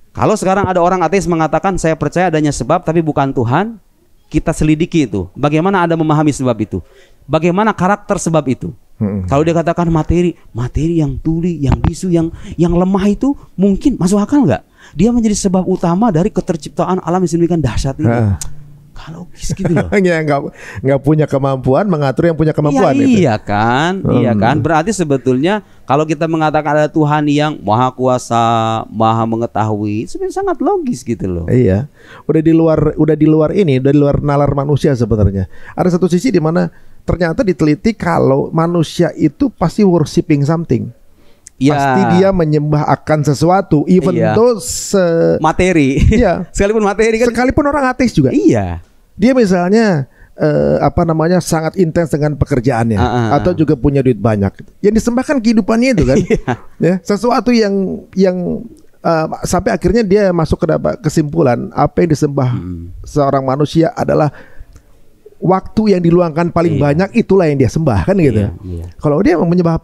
Kalau sekarang ada orang ateis mengatakan saya percaya adanya sebab tapi bukan Tuhan, kita selidiki itu. Bagaimana Anda memahami sebab itu? Bagaimana karakter sebab itu? Kalau dia katakan materi yang tuli, yang bisu, yang lemah itu mungkin masuk akal nggak? Dia menjadi sebab utama dari keterciptaan alam yang sedemikian dahsyat ini. Kalau gitu loh. nggak punya kemampuan mengatur yang punya kemampuan. Iya kan. Berarti sebetulnya kalau kita mengatakan ada Tuhan yang maha kuasa, maha mengetahui, sebenarnya sangat logis gitu loh. Iya. Udah di luar nalar manusia sebenarnya. Ada satu sisi di mana ternyata diteliti kalau manusia itu pasti worshiping something. Pasti dia menyembah akan sesuatu, even though materi. Iya. Sekalipun materi kan. Sekalipun orang ateis juga. Iya. Dia misalnya sangat intens dengan pekerjaannya atau juga punya duit banyak. Yang disembahkan kehidupannya itu kan. Ya, sesuatu yang sampai akhirnya dia masuk ke kesimpulan apa yang disembah seorang manusia adalah waktu yang diluangkan paling banyak, itulah yang dia sembah kan gitu. Kalau dia menyembah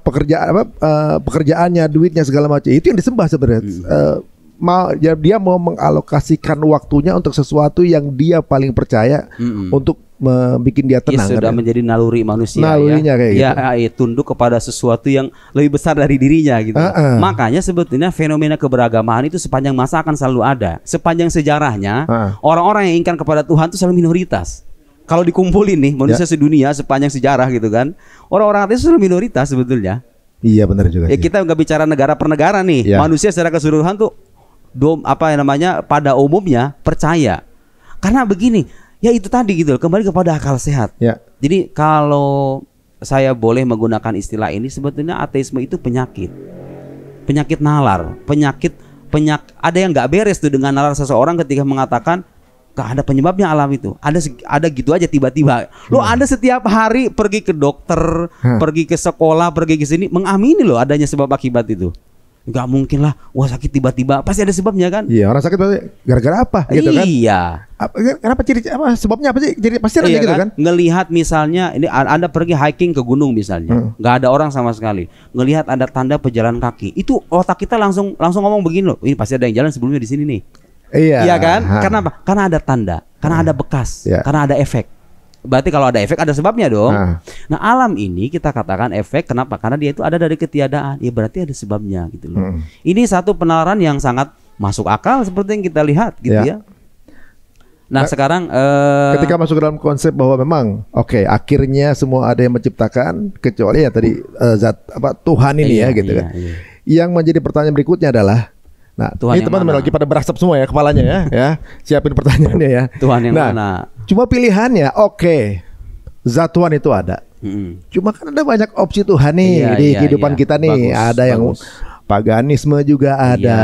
pekerjaannya, duitnya segala macam, itu yang disembah sebenarnya. Dia mau mengalokasikan waktunya untuk sesuatu yang dia paling percaya untuk membuat dia tenang. Sudah menjadi naluri manusia. Nalurinya kayak gitu. Tunduk kepada sesuatu yang lebih besar dari dirinya gitu. Makanya sebetulnya fenomena keberagamaan itu sepanjang masa akan selalu ada. Sepanjang sejarahnya orang-orang yang inginkan kepada Tuhan itu selalu minoritas. Kalau dikumpulin nih manusia sedunia sepanjang sejarah gitu kan, orang-orang ateis itu minoritas sebetulnya. Iya benar juga. Kita nggak bicara negara per negara nih. Manusia secara keseluruhan tuh pada umumnya percaya. Karena begini, ya itu tadi gitu, kembali kepada akal sehat. Jadi kalau saya boleh menggunakan istilah ini, sebetulnya ateisme itu penyakit nalar, penyakit ada yang nggak beres tuh dengan nalar seseorang ketika mengatakan gak ada penyebabnya alam itu. Ada gitu aja tiba-tiba. Lo Anda setiap hari pergi ke dokter, pergi ke sekolah, pergi ke sini mengamini lo adanya sebab akibat itu. Gak mungkin lah, wah sakit tiba-tiba, pasti ada sebabnya kan? Iya, orang sakit gara-gara apa gitu kan? Iya. Kenapa sebabnya apa sih? Jadi pasti ada gitu kan? Ngelihat misalnya ini Anda pergi hiking ke gunung misalnya, nggak ada orang sama sekali. Ngelihat ada tanda pejalan kaki, itu otak kita langsung ngomong begini loh, ini pasti ada yang jalan sebelumnya di sini nih. Iya kan? Karena apa? Karena ada tanda, karena ada bekas, karena ada efek. Berarti kalau ada efek ada sebabnya dong. Nah alam ini kita katakan efek, kenapa? Karena dia itu ada dari ketiadaan. Ya berarti ada sebabnya gitu loh. Ini satu penalaran yang sangat masuk akal seperti yang kita lihat gitu ya. Nah sekarang ketika masuk dalam konsep bahwa memang akhirnya semua ada yang menciptakan kecuali ya tadi zat Tuhan ini gitu kan. Yang menjadi pertanyaan berikutnya adalah, nah, Tuhan ini teman-teman lagi pada berasap semua ya kepalanya ya. Siapin pertanyaannya ya. Tuhan yang mana? Cuma pilihannya zat Tuhan itu ada. Cuma kan ada banyak opsi Tuhan nih di kehidupan kita nih. Ada yang paganisme juga ada.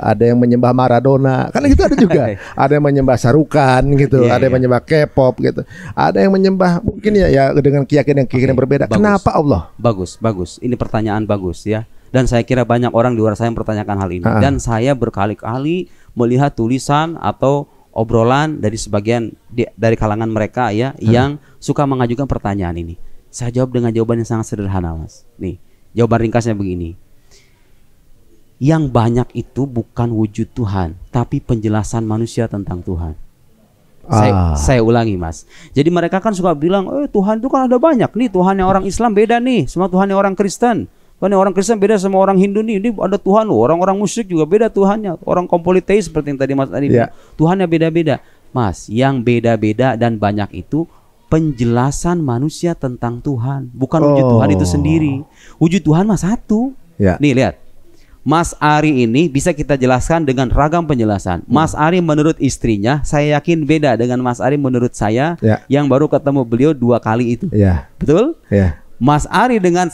Ada yang menyembah Maradona. Kan itu ada juga. Ada yang menyembah Sarukan gitu. Ada yang menyembah K-pop gitu. Ada yang menyembah mungkin ya dengan keyakinan berbeda. Bagus. Kenapa Allah? Bagus. Ini pertanyaan bagus ya. Dan saya kira banyak orang di luar saya yang mempertanyakan hal ini. Dan saya berkali-kali melihat tulisan atau obrolan dari sebagian dari kalangan mereka ya yang suka mengajukan pertanyaan ini. Saya jawab dengan jawaban yang sangat sederhana, Mas. Nih, jawaban ringkasnya begini. Yang banyak itu bukan wujud Tuhan, tapi penjelasan manusia tentang Tuhan. Saya ulangi, Mas. Jadi mereka kan suka bilang, Tuhan itu kan ada banyak nih. Tuhan yang orang Islam beda nih sama Tuhan yang orang Kristen. Tuhan orang Kristen beda sama orang Hindu nih. Ini ada Tuhan loh. Orang-orang musyrik juga beda Tuhannya. Orang kompoliteis seperti yang tadi Mas tadi bilang. Tuhannya beda-beda. Mas, yang beda-beda dan banyak itu penjelasan manusia tentang Tuhan, bukan wujud Tuhan itu sendiri. Wujud Tuhan mah satu. Nih lihat. Mas Ari ini bisa kita jelaskan dengan ragam penjelasan. Mas Ari menurut istrinya, saya yakin beda dengan Mas Ari menurut saya yang baru ketemu beliau 2 kali itu. Betul? Mas Ari dengan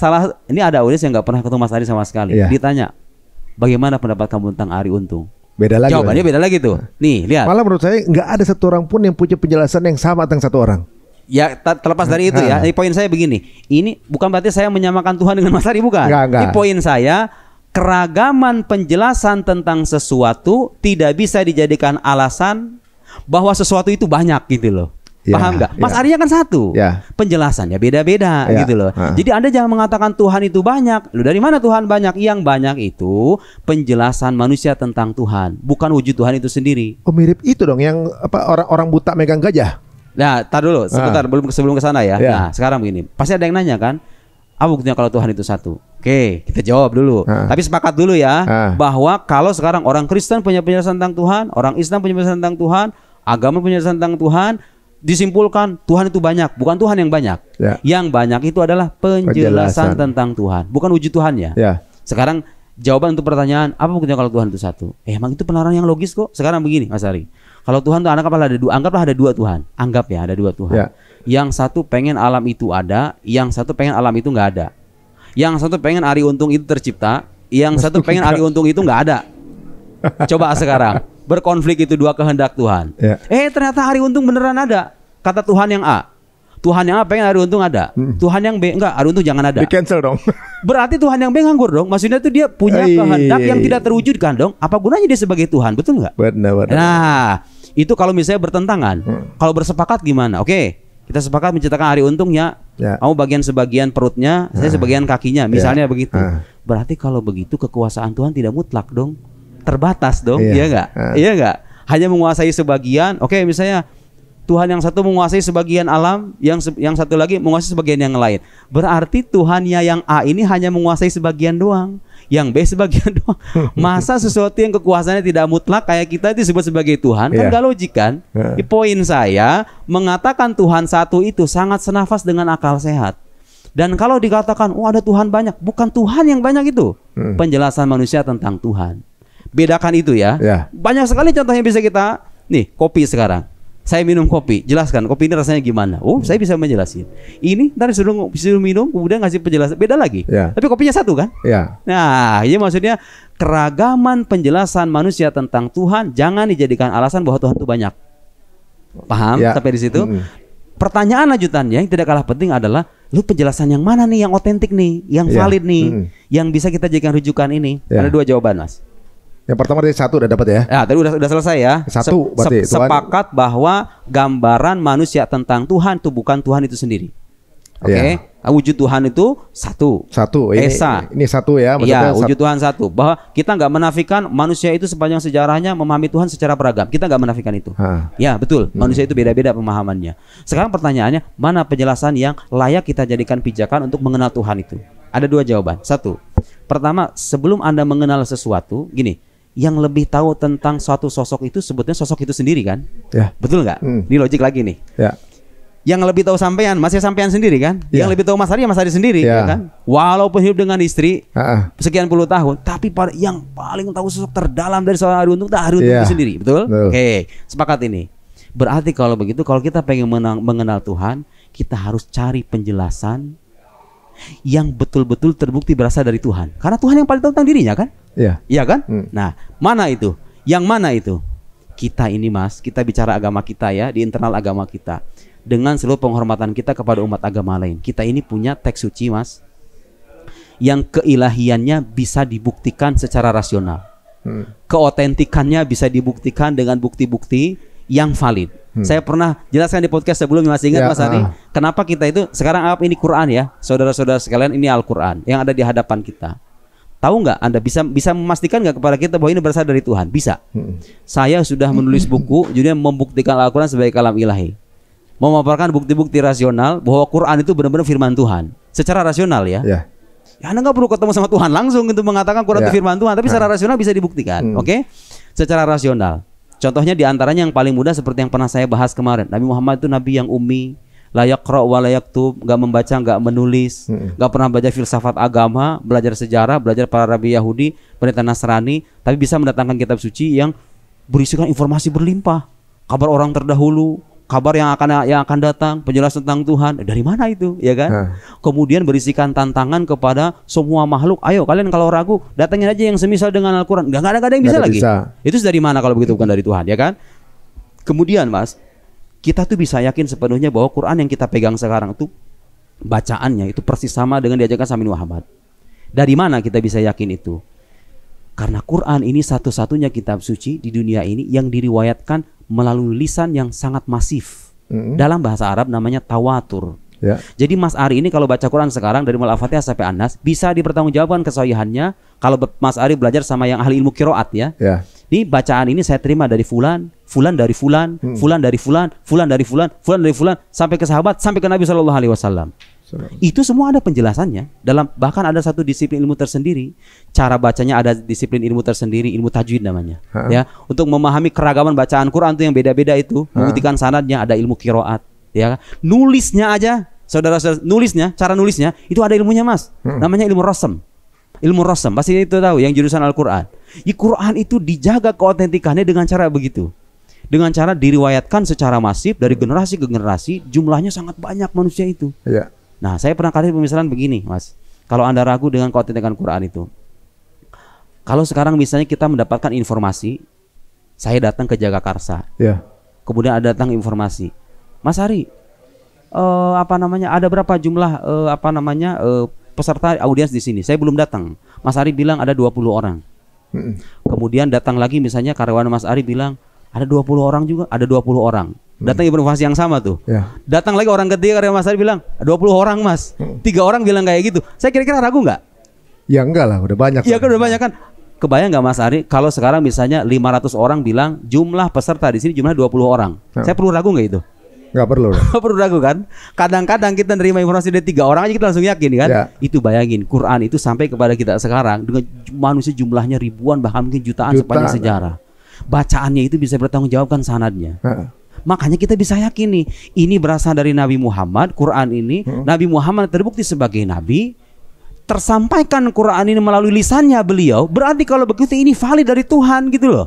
ini ada audiens yang nggak pernah ketemu Mas Ari sama sekali. Ditanya, bagaimana pendapat kamu tentang Ari Untung? Beda lagi. Jawabannya beda lagi tuh. Nih, lihat. Malah menurut saya nggak ada satu orang pun yang punya penjelasan yang sama tentang satu orang. Ya, terlepas dari itu ya. Ini poin saya begini. Ini bukan berarti saya menyamakan Tuhan dengan Mas Ari, bukan. Enggak. Ini poin saya, keragaman penjelasan tentang sesuatu tidak bisa dijadikan alasan bahwa sesuatu itu banyak gitu loh. Paham nggak? Mas Arya kan satu, penjelasannya beda-beda gitu loh. Jadi Anda jangan mengatakan Tuhan itu banyak. Lu dari mana Tuhan banyak? Yang banyak itu penjelasan manusia tentang Tuhan, bukan wujud Tuhan itu sendiri. Oh, mirip itu dong yang orang buta megang gajah. Nah, tar dulu, sebentar sebelum ke sana ya. Nah, sekarang begini, pasti ada yang nanya kan, apa buktinya kalau Tuhan itu satu? Oke, kita jawab dulu. Tapi sepakat dulu ya, bahwa kalau sekarang orang Kristen punya penjelasan tentang Tuhan, orang Islam punya penjelasan tentang Tuhan, agama punya penjelasan tentang Tuhan, disimpulkan Tuhan itu banyak, bukan Tuhan yang banyak. Yang banyak itu adalah penjelasan tentang Tuhan, bukan wujud Tuhannya. Sekarang jawaban untuk pertanyaan, apa buktinya kalau Tuhan itu satu? Emang itu penalaran yang logis kok. Sekarang begini, Mas Ari. Kalau Tuhan itu anggaplah ada dua Tuhan. Anggap ya ada dua Tuhan. Yang satu pengen alam itu ada, yang satu pengen alam itu nggak ada. Yang satu pengen Ari Untung itu tercipta, Yang satu pengen hari untung itu nggak ada. Coba sekarang berkonflik itu dua kehendak Tuhan. Ya. Ternyata hari untung beneran ada. Kata Tuhan yang A. Tuhan yang A pengen hari untung ada. Tuhan yang B enggak, hari untung jangan ada. Di cancel dong. Berarti Tuhan yang B nganggur dong. Maksudnya tuh dia punya kehendak yang tidak terwujudkan dong. Apa gunanya dia sebagai Tuhan? Betul nggak? Benar. Nah, itu kalau misalnya bertentangan. Kalau bersepakat gimana? Oke, kita sepakat menciptakan hari untungnya. Kamu bagian sebagian perutnya, saya sebagian kakinya. Misalnya begitu. Berarti kalau begitu kekuasaan Tuhan tidak mutlak dong. Terbatas dong. Iya nggak? Iya nggak? Hanya menguasai sebagian. Oke, misalnya Tuhan yang satu menguasai sebagian alam, yang satu lagi menguasai sebagian yang lain. Berarti Tuhannya yang A ini hanya menguasai sebagian doang, yang B sebagian doang. Masa sesuatu yang kekuasaannya tidak mutlak kayak kita disebut sebagai Tuhan? Kan gak logik kan? Poin saya mengatakan Tuhan satu itu sangat senafas dengan akal sehat. Dan kalau dikatakan, ada Tuhan banyak, bukan Tuhan yang banyak itu. Penjelasan manusia tentang Tuhan. Bedakan itu ya. Banyak sekali contoh yang bisa kita. Nih, kopi sekarang. Saya minum kopi, jelaskan kopi ini rasanya gimana. Saya bisa menjelasin. Ini ntar disuruh minum, kemudian ngasih penjelasan, beda lagi. Tapi kopinya satu kan? Nah, ini maksudnya keragaman penjelasan manusia tentang Tuhan jangan dijadikan alasan bahwa Tuhan itu banyak. Paham? Sampai di situ. Pertanyaan lanjutannya yang tidak kalah penting adalah, lu penjelasan yang mana nih yang otentik nih, yang valid nih, yang bisa kita jadikan rujukan ini? Ada dua jawaban, Mas. Yang pertama dari satu udah dapat ya? Ya, tadi udah selesai ya. Satu berarti sepakat bahwa gambaran manusia tentang Tuhan itu bukan Tuhan itu sendiri. Oke. Wujud Tuhan itu satu. Esa. Ini satu ya. Iya, wujud Tuhan satu. Bahwa kita nggak menafikan manusia itu sepanjang sejarahnya memahami Tuhan secara beragam. Kita nggak menafikan itu. Ya, betul. Manusia itu beda-beda pemahamannya. Sekarang pertanyaannya, mana penjelasan yang layak kita jadikan pijakan untuk mengenal Tuhan itu? Ada dua jawaban. Satu. Pertama, sebelum Anda mengenal sesuatu, gini. Yang lebih tahu tentang suatu sosok itu sebetulnya sosok itu sendiri kan? Betul nggak? Ini logik lagi nih. Yang lebih tahu sampean masih sampean sendiri kan? Yang lebih tahu Mas Ari ya Mas Ari sendiri ya kan? Walaupun hidup dengan istri sekian puluh tahun, tapi yang paling tahu sosok terdalam dari seorang Ari Untung itu sendiri, betul? Oke, sepakat ini. Berarti kalau begitu, kalau kita pengen mengenal Tuhan, kita harus cari penjelasan yang betul-betul terbukti berasal dari Tuhan. Karena Tuhan yang paling tahu tentang dirinya kan? Iya kan? Nah, mana itu? Yang mana itu? Kita ini Mas, kita bicara agama kita ya, di internal agama kita. Dengan seluruh penghormatan kita kepada umat agama lain. Kita ini punya teks suci Mas, yang keilahiannya bisa dibuktikan secara rasional. Keotentikannya bisa dibuktikan dengan bukti-bukti yang valid. Saya pernah jelaskan di podcast sebelumnya, masih ingat Mas Ari? Kenapa kita itu sekarang anggap ini Quran ya, saudara-saudara sekalian, ini Al-Quran yang ada di hadapan kita. Tahu nggak Anda bisa memastikan nggak kepada kita bahwa ini berasal dari Tuhan? Bisa. Saya sudah menulis buku judulnya membuktikan Al-Quran sebagai kalam ilahi, memaparkan bukti-bukti rasional bahwa Quran itu benar-benar firman Tuhan secara rasional ya. Ya Anda nggak perlu ketemu sama Tuhan langsung untuk mengatakan Quran itu firman Tuhan, tapi secara rasional bisa dibuktikan. Oke? Secara rasional. Contohnya diantaranya yang paling mudah seperti yang pernah saya bahas kemarin. Nabi Muhammad itu nabi yang ummi, la yaqra wa la yaktub, nggak membaca, nggak menulis, nggak pernah belajar filsafat agama, belajar sejarah, belajar para rabi Yahudi, pendeta Nasrani, tapi bisa mendatangkan kitab suci yang berisikan informasi berlimpah, kabar orang terdahulu, kabar yang akan datang, penjelasan tentang Tuhan. Dari mana itu, ya kan? Kemudian berisikan tantangan kepada semua makhluk. Ayo kalian kalau ragu, datangin aja yang semisal dengan Al-Quran. Gak ada yang bisa lagi. Itu dari mana kalau begitu, bukan dari Tuhan, ya kan? Kemudian Mas, kita tuh bisa yakin sepenuhnya bahwa Quran yang kita pegang sekarang itu bacaannya itu persis sama dengan diajarkan Nabi Muhammad. Dari mana kita bisa yakin itu? Karena Quran ini satu-satunya kitab suci di dunia ini yang diriwayatkan melalui lisan yang sangat masif. Dalam bahasa Arab namanya tawatur. Jadi Mas Ari ini kalau baca Quran sekarang dari mulai Al-Fatihah sampai An-Nas bisa dipertanggungjawabkan kesahihannya kalau Mas Ari belajar sama yang ahli ilmu qiraat ya. Ini bacaan ini saya terima dari fulan, fulan dari fulan, fulan dari fulan, fulan dari fulan, fulan dari fulan, sampai ke sahabat, sampai ke Nabi SAW. Itu semua ada penjelasannya. Bahkan ada satu disiplin ilmu tersendiri. Cara bacanya ada disiplin ilmu tersendiri, ilmu tajwid namanya. Ya, untuk memahami keragaman bacaan Quran itu yang beda-beda itu, membuktikan sanadnya ada ilmu qiraat. Ya, nulisnya aja, saudara-saudara, cara nulisnya itu ada ilmunya Mas. Namanya ilmu rasm. Ilmu rasm, pasti itu tahu yang jurusan Al-Quran. Quran itu dijaga keotentikannya dengan cara begitu. Dengan cara diriwayatkan secara masif dari generasi ke generasi, jumlahnya sangat banyak manusia itu. Nah, saya pernah kasih pemisalan begini, Mas. Kalau Anda ragu dengan keotentikan Quran itu, Kalau sekarang misalnya kita mendapatkan informasi, saya datang ke Jagakarsa, kemudian ada datang informasi, Mas Ari, ada berapa jumlah peserta audiens di sini? Saya belum datang. Mas Ari bilang ada 20 orang. Kemudian datang lagi misalnya karyawan Mas Ari bilang ada 20 orang juga, ada 20 orang. Datang informasi yang sama tuh. Datang lagi orang ketiga karyawan Mas Ari bilang 20 orang Mas. 3 orang bilang kayak gitu. Saya kira-kira ragu nggak? Ya enggak lah, udah banyak. Iya kan udah banyak kan. Kebayang nggak Mas Ari kalau sekarang misalnya 500 orang bilang jumlah peserta di sini jumlah 20 orang. Saya perlu ragu nggak itu? Nggak perlu. Nggak perlu ragu kan? Kadang-kadang kita nerima informasi dari 3 orang aja kita langsung yakin kan? Itu bayangin Quran itu sampai kepada kita sekarang dengan manusia jumlahnya ribuan bahkan mungkin jutaan sepanjang sejarah. Bacaannya itu bisa bertanggung jawabkan sanadnya. Makanya kita bisa yakin nih, ini berasal dari Nabi Muhammad. Quran ini Nabi Muhammad terbukti sebagai nabi. Tersampaikan Quran ini melalui lisannya beliau. Berarti kalau begitu ini valid dari Tuhan gitu loh.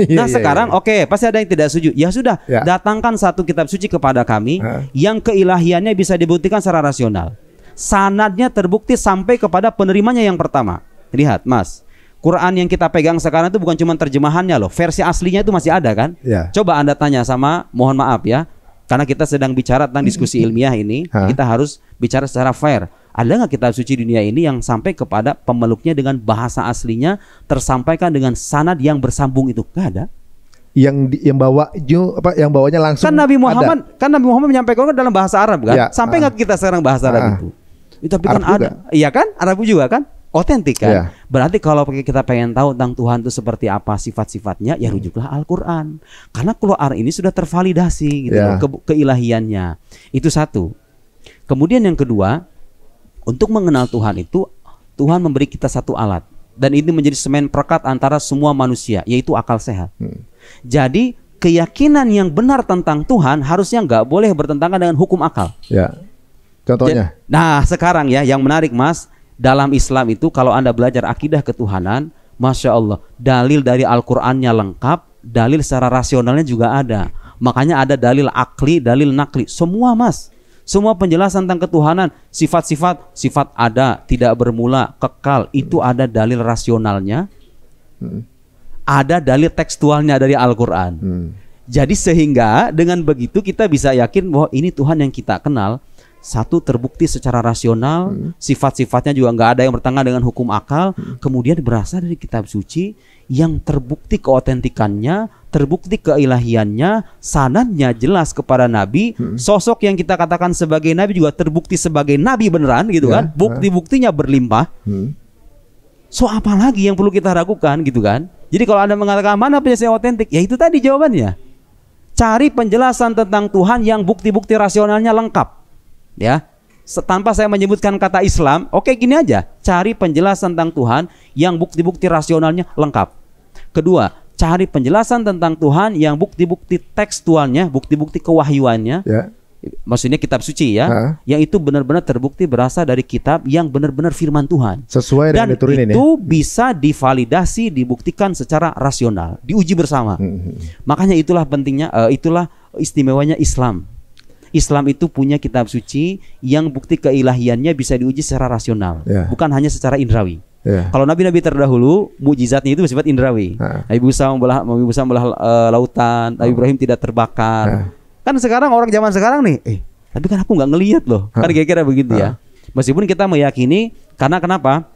Nah sekarang oke, pasti ada yang tidak setuju. Ya sudah, datangkan satu kitab suci kepada kami yang keilahiannya bisa dibuktikan secara rasional. Sanadnya terbukti sampai kepada penerimanya yang pertama. Lihat Mas, Quran yang kita pegang sekarang itu bukan cuma terjemahannya loh, versi aslinya itu masih ada kan? Coba Anda tanya sama, mohon maaf ya, karena kita sedang bicara tentang diskusi ilmiah ini, kita harus bicara secara fair. Ada nggak kitab suci dunia ini yang sampai kepada pemeluknya dengan bahasa aslinya tersampaikan dengan sanad yang bersambung itu? Nggak ada. Yang bawanya langsung. Kan Nabi Muhammad menyampaikan dalam bahasa Arab kan? Sampai nggak kita sekarang bahasa Arab itu? Tapi kan ada, iya kan? Arab juga kan? Otentik kan? Berarti kalau kita pengen tahu tentang Tuhan itu seperti apa sifat-sifatnya, ya rujuklah Al-Quran. Karena Quran ini sudah tervalidasi gitu keilahiannya. Itu satu. Kemudian yang kedua, untuk mengenal Tuhan itu, Tuhan memberi kita satu alat. Dan ini menjadi semen perekat antara semua manusia, yaitu akal sehat. Jadi keyakinan yang benar tentang Tuhan harusnya nggak boleh bertentangan dengan hukum akal. Contohnya? Nah sekarang ya, yang menarik Mas, dalam Islam itu kalau Anda belajar akidah ketuhanan, Masya Allah, dalil dari Al-Qurannya lengkap, dalil secara rasionalnya juga ada. Makanya ada dalil akli, dalil nakli, semua Mas. Semua penjelasan tentang ketuhanan, sifat ada, tidak bermula, kekal, itu ada dalil rasionalnya. Ada dalil tekstualnya dari Al-Quran. Jadi sehingga dengan begitu kita bisa yakin bahwa ini Tuhan yang kita kenal. Satu, terbukti secara rasional, sifat-sifatnya juga nggak ada yang bertentangan dengan hukum akal. Kemudian berasal dari kitab suci yang terbukti keotentikannya, terbukti keilahiannya, sanadnya jelas kepada Nabi. Sosok yang kita katakan sebagai Nabi juga terbukti sebagai Nabi beneran gitu kan. Bukti-buktinya berlimpah. So apa lagi yang perlu kita ragukan gitu kan. Jadi kalau Anda mengatakan mana penjelasan otentik, ya itu tadi jawabannya. Cari penjelasan tentang Tuhan yang bukti-bukti rasionalnya lengkap. Ya, tanpa saya menyebutkan kata Islam, oke gini aja, cari penjelasan tentang Tuhan yang bukti-bukti rasionalnya lengkap. Kedua, cari penjelasan tentang Tuhan yang bukti-bukti tekstualnya, bukti-bukti kewahyuannya, maksudnya kitab suci ya, yang itu benar-benar terbukti berasal dari kitab yang benar-benar firman Tuhan. Sesuai dengan dan itu bisa divalidasi, dibuktikan secara rasional, diuji bersama. Makanya itulah pentingnya, itulah istimewanya Islam. Islam itu punya kitab suci yang bukti keilahiannya bisa diuji secara rasional, bukan hanya secara indrawi. Kalau nabi-nabi terdahulu mukjizatnya itu bersifat indrawi. Nabi Musa membelah lautan, Nabi Ibrahim tidak terbakar. Kan sekarang orang zaman sekarang nih, tapi kan aku nggak ngelihat loh. Kan kira-kira begitu ya. Meskipun kita meyakini, karena kenapa?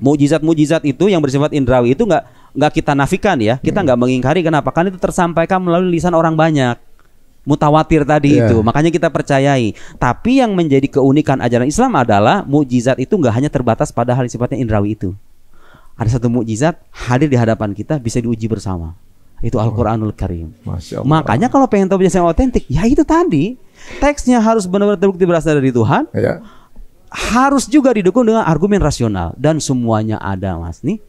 Mukjizat-mukjizat itu yang bersifat indrawi itu nggak kita nafikan ya. Kita nggak mengingkari, kenapa? Kan itu tersampaikan melalui lisan orang banyak. Mutawatir tadi itu, makanya kita percayai. Tapi yang menjadi keunikan ajaran Islam adalah mukjizat itu nggak hanya terbatas pada hal sifatnya indrawi itu. Ada satu mukjizat hadir di hadapan kita, bisa diuji bersama. Itu Al-Quranul Karim. Makanya kalau pengen tahu penjelasan otentik, ya itu tadi, teksnya harus benar-benar terbukti berasal dari Tuhan. Harus juga didukung dengan argumen rasional, dan semuanya ada Mas nih.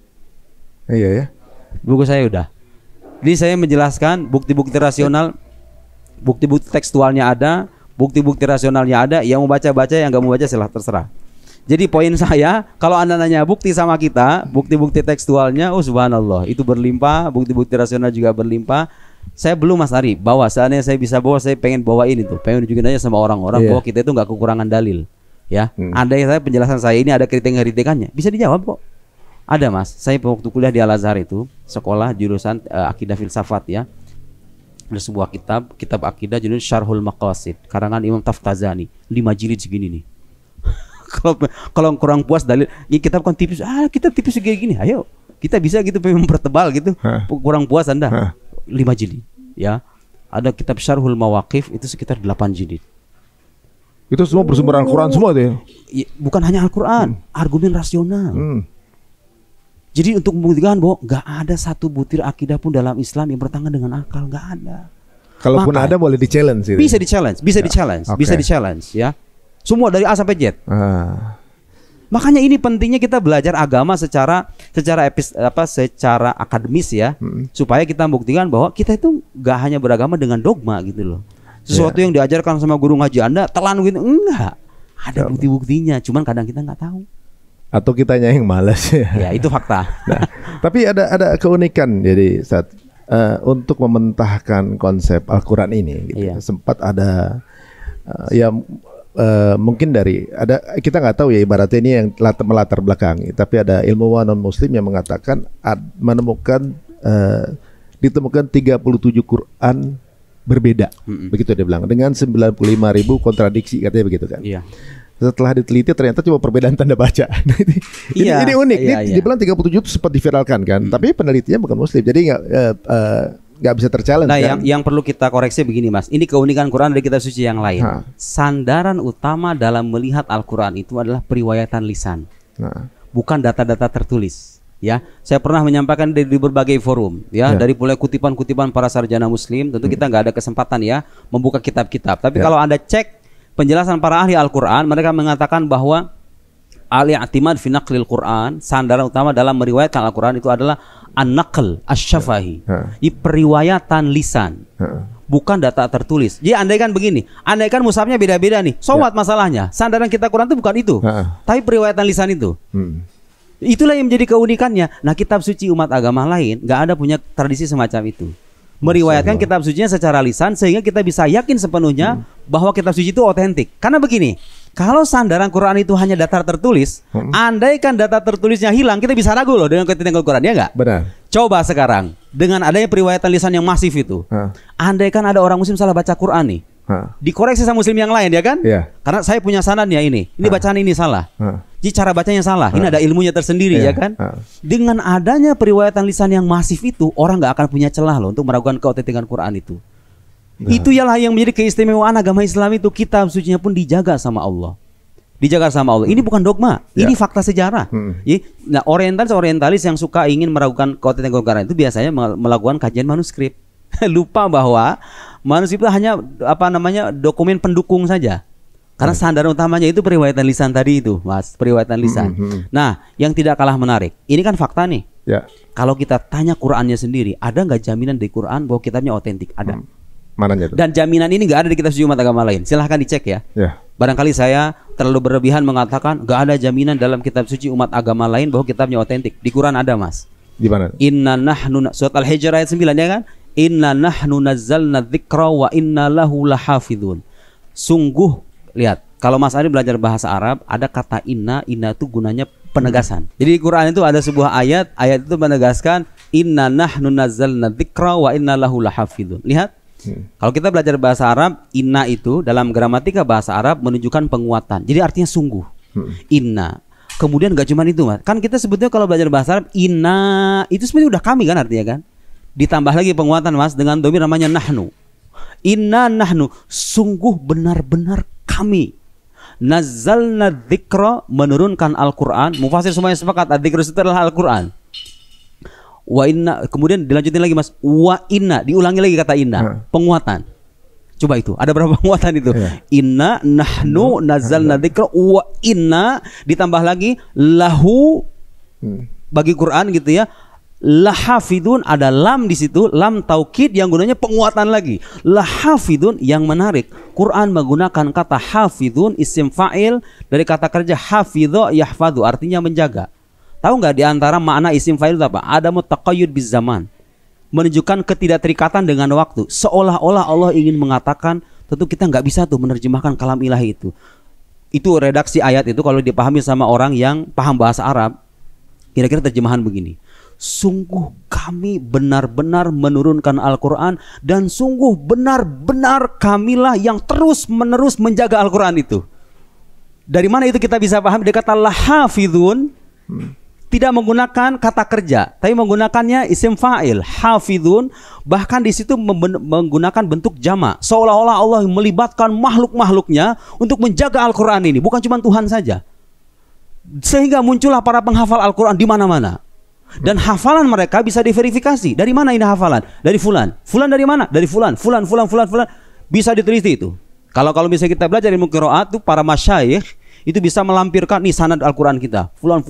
Buku saya udah. Jadi saya menjelaskan bukti-bukti rasional. Bukti-bukti tekstualnya ada, bukti-bukti rasionalnya ada. Yang mau baca-baca, yang nggak mau baca silahkan terserah. Jadi poin saya, kalau Anda nanya bukti sama kita, bukti-bukti tekstualnya, oh subhanallah, itu berlimpah, bukti-bukti rasional juga berlimpah. Saya belum Mas Ari, bawa seandainya saya bisa bawa, saya pengen bawain itu, pengen nunjukin aja sama orang-orang bahwa kita itu nggak kekurangan dalil. Ya, andai saya penjelasan saya ini ada kriteria-kriterianya, bisa dijawab kok. Ada Mas, saya waktu kuliah di Al-Azhar itu sekolah jurusan akidah filsafat ya. Ada sebuah kitab akidah judulnya Syarhul Maqasid karangan Imam Taftazani, 5 jilid segini nih. Kalau kurang puas dalil, ini kitab kan tipis, kitab tipis segini gini, ayo kita bisa gitu mempertebal gitu. Kurang puas Anda, 5 jilid ya. Ada kitab Syarhul Mawaqif itu sekitar 8 jilid. Itu semua bersumber Al-Quran semua tuh ya? Bukan hanya Al-Quran, argumen rasional. Jadi untuk membuktikan bahwa nggak ada satu butir akidah pun dalam Islam yang bertentangan dengan akal, nggak ada. Kalaupun ada boleh di-challenge gitu. Bisa di-challenge, bisa di-challenge, bisa di-challenge ya. Semua dari A sampai Z. Makanya ini pentingnya kita belajar agama secara akademis ya, supaya kita membuktikan bahwa kita itu nggak hanya beragama dengan dogma gitu loh. Sesuatu yang diajarkan sama guru ngaji Anda telan gitu, enggak. Ada bukti-buktinya, cuman kadang kita nggak tahu. Atau kitanya yang malas ya. Itu fakta. Nah, tapi ada keunikan jadi saat untuk mementahkan konsep Al-Quran ini gitu. Sempat ada mungkin kita nggak tahu ya, ibaratnya ini yang melatar belakangi, tapi ada ilmuwan non muslim yang mengatakan menemukan ditemukan 37 Quran berbeda. Begitu dia bilang, dengan 95.000 kontradiksi katanya begitu kan. Setelah diteliti ternyata cuma perbedaan tanda baca. Ini unik. Dia bilang 37 itu sempat diviralkan kan, tapi penelitinya bukan muslim, jadi nggak bisa terchallenge. Nah, kan? yang perlu kita koreksi begini Mas, ini keunikan Quran dari kitab suci yang lain. Sandaran utama dalam melihat Al-Quran itu adalah periwayatan lisan, bukan data-data tertulis. Ya, saya pernah menyampaikan di berbagai forum, dari mulai kutipan-kutipan para sarjana Muslim. Tentu kita nggak ada kesempatan ya membuka kitab-kitab. Tapi kalau Anda cek penjelasan para ahli Al-Quran, mereka mengatakan bahwa al-i'timad fi naqlil Quran, sandaran utama dalam meriwayatkan Al-Quran itu adalah an-naql asy-syafahi, periwayatan lisan, bukan data tertulis. Jadi andaikan begini, andaikan mushafnya beda-beda nih, what masalahnya? Sandaran kita Quran itu bukan itu, tapi periwayatan lisan itu. Itulah yang menjadi keunikannya. Nah, kitab suci umat agama lain nggak ada punya tradisi semacam itu. Meriwayatkan kitab sucinya secara lisan sehingga kita bisa yakin sepenuhnya bahwa kitab suci itu otentik. Karena begini, kalau sandaran Quran itu hanya data tertulis, andaikan data tertulisnya hilang, kita bisa ragu loh dengan ketentuan Quran, ya nggak? Benar. Coba sekarang dengan adanya periwayatan lisan yang masif itu, andaikan ada orang Muslim salah baca Quran nih, dikoreksi sama Muslim yang lain, ya kan? Karena saya punya sanadnya ini bacaan ini salah. Jadi cara bacanya salah, ini ada ilmunya tersendiri, ya kan? Dengan adanya periwayatan lisan yang masif itu, orang nggak akan punya celah loh untuk meragukan keotentikan Quran itu. Itu ialah yang menjadi keistimewaan agama Islam itu, kitab sucinya pun dijaga sama Allah. Dijaga sama Allah. Ini bukan dogma, ini fakta sejarah. Nah, orientalis yang suka ingin meragukan keotentikan Quran itu biasanya melakukan kajian manuskrip. Lupa bahwa manuskrip itu hanya dokumen pendukung saja. Karena sandaran utamanya itu periwayatan lisan tadi itu, Mas, periwayatan lisan. Nah, yang tidak kalah menarik, ini kan fakta nih. Kalau kita tanya Qurannya sendiri, ada nggak jaminan di Quran bahwa kitabnya otentik? Ada. Mananya itu? Dan jaminan ini nggak ada di kitab suci umat agama lain. Silahkan dicek ya. Barangkali saya terlalu berlebihan mengatakan nggak ada jaminan dalam kitab suci umat agama lain bahwa kitabnya otentik. Di Quran ada, Mas. Di mana? Inna nahnu, surat Al-Hijr ayat 9, ya kan? Inna nahnu nazzalna dzikra wa inna lahu lahafidhun. Sungguh, lihat, kalau Mas Ari belajar bahasa Arab, ada kata inna itu gunanya penegasan. Jadi di Quran itu ada sebuah ayat itu menegaskan inna nahnu nazzalna dzikra wa inna lahu lahafidhun. Lihat, kalau kita belajar bahasa Arab, inna itu dalam gramatika bahasa Arab menunjukkan penguatan. Jadi artinya sungguh. Inna. Kemudian gak cuma itu, Mas. Kan kita sebetulnya kalau belajar bahasa Arab, inna itu sebenarnya udah kami kan artinya kan. Ditambah lagi penguatan, Mas, dengan dhamir namanya nahnu. Inna nahnu, sungguh benar-benar kami. Nazzalna dzikra, menurunkan Al-Quran. Mufasir semuanya sepakat adzikr itu adalah Al-Quran. Wa inna, kemudian dilanjutin lagi, Mas. Wa inna, diulangi lagi kata inna, penguatan. Coba itu, ada berapa penguatan itu? Inna nahnu nazzalna dzikra wa inna, ditambah lagi lahu, bagi Quran gitu ya. Lahafidun, ada lam di situ, lam taukid yang gunanya penguatan lagi. Lahafidun, yang menarik, Quran menggunakan kata hafidun isim fa'il dari kata kerja hafidho yahfadhu, artinya menjaga. Tahu nggak di antara makna isim fa'il itu apa? Ada mutaqayyud biz zaman, menunjukkan ketidakterikatan dengan waktu. Seolah-olah Allah ingin mengatakan, tentu kita nggak bisa tuh menerjemahkan kalam ilahi itu. Itu redaksi ayat itu kalau dipahami sama orang yang paham bahasa Arab, Kira-kira terjemahan begini. Sungguh kami benar-benar menurunkan Al-Quran, dan sungguh benar-benar kamilah yang terus-menerus menjaga Al-Quran itu. Dari mana itu kita bisa paham? Dia kata lahafidhun, tidak menggunakan kata kerja, tapi menggunakannya isim fa'il, hafidhun. Bahkan di situ menggunakan bentuk jamak, seolah-olah Allah melibatkan makhluk-makhluknya untuk menjaga Al-Quran ini, bukan cuma Tuhan saja. Sehingga muncullah para penghafal Al-Quran di mana-mana. Dan hafalan mereka bisa diverifikasi. Dari mana ini hafalan? Dari fulan. Fulan dari mana? Dari fulan. Fulan. Bisa diteliti itu. Kalau misalnya kita belajar ilmu qiraat tuh, para masyayikh itu bisa melampirkan nih sanad Al-Quran kita. Fulan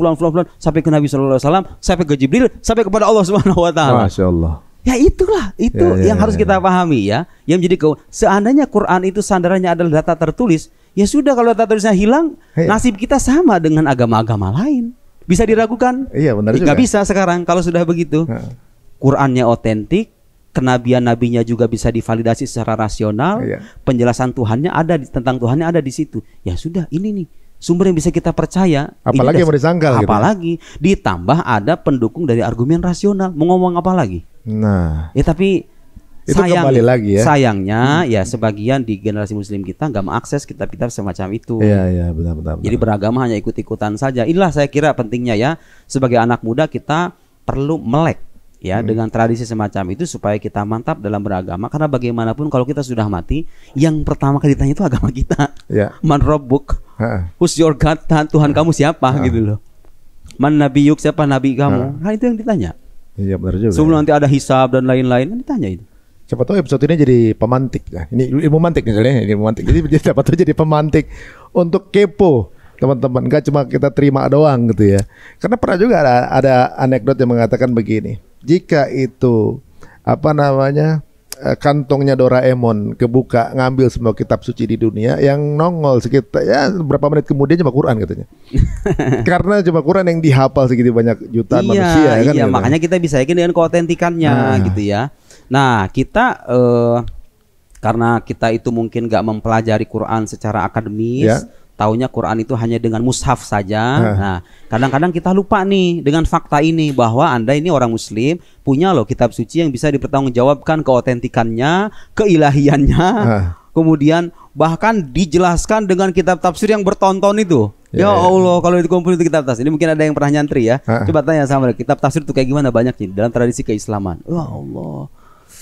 sampai ke Nabi sallallahu alaihi wasallam, sampai ke Jibril, sampai kepada Allah Subhanahu wa taala. Masyaallah. Ya itulah, yang harus kita pahami ya. Yang menjadi seandainya Quran itu sandarannya adalah data tertulis, ya sudah, kalau data tertulisnya hilang, nasib kita sama dengan agama-agama lain. Bisa diragukan? Iya, benar juga. Nggak bisa sekarang kalau sudah begitu. Qurannya otentik, kenabian nabinya juga bisa divalidasi secara rasional, penjelasan Tuhannya ada tentang Tuhannya ada di situ. Ya sudah, ini nih sumber yang bisa kita percaya. Apalagi yang mau disangkal. Apalagi gitu. Ditambah ada pendukung dari argumen rasional. Mau ngomong apa lagi? Nah, tapi itu kembali lagi ya. Sayangnya ya sebagian di generasi muslim kita nggak mengakses kitab-kitab semacam itu. Iya, benar. Jadi beragama hanya ikut-ikutan saja. Inilah saya kira pentingnya ya, sebagai anak muda kita perlu melek ya dengan tradisi semacam itu supaya kita mantap dalam beragama. Karena bagaimanapun kalau kita sudah mati, yang pertama kali ditanya itu agama kita. Man Rabbuk, who's your God, Tuhan kamu siapa gitu loh. Man Nabiyuk, siapa nabi kamu. Nah itu yang ditanya. Iya, benar juga. Sebelum nanti ada hisab dan lain-lain kan ditanya itu. Siapa tahu episode ini jadi pemantik. Nah, ini ilmu mantik misalnya, ilmu mantik. Jadi siapa tahu jadi pemantik untuk kepo, teman-teman. Gak cuma kita terima doang gitu ya. Karena pernah juga ada anekdot yang mengatakan begini. Jika itu kantongnya Doraemon kebuka ngambil semua kitab suci di dunia, yang nongol sekitar ya berapa menit kemudian cuma Quran katanya. Karena cuma Quran yang dihafal segitu banyak jutaan manusia kan. Iya, gitu. Makanya kita bisa yakin dengan keotentikannya gitu ya. Nah kita karena kita itu mungkin gak mempelajari Quran secara akademis, taunya Quran itu hanya dengan mushaf saja. Nah kadang-kadang kita lupa nih dengan fakta ini, bahwa Anda ini orang muslim punya loh kitab suci yang bisa dipertanggungjawabkan keotentikannya, keilahiannya, kemudian bahkan dijelaskan dengan kitab tafsir yang bertonton itu. Ya Allah, kalau dikumpulin itu kitab tafsir. Ini mungkin ada yang pernah nyantri ya. Coba tanya sama kitab tafsir itu kayak gimana banyaknya dalam tradisi keislaman. Ya Allah.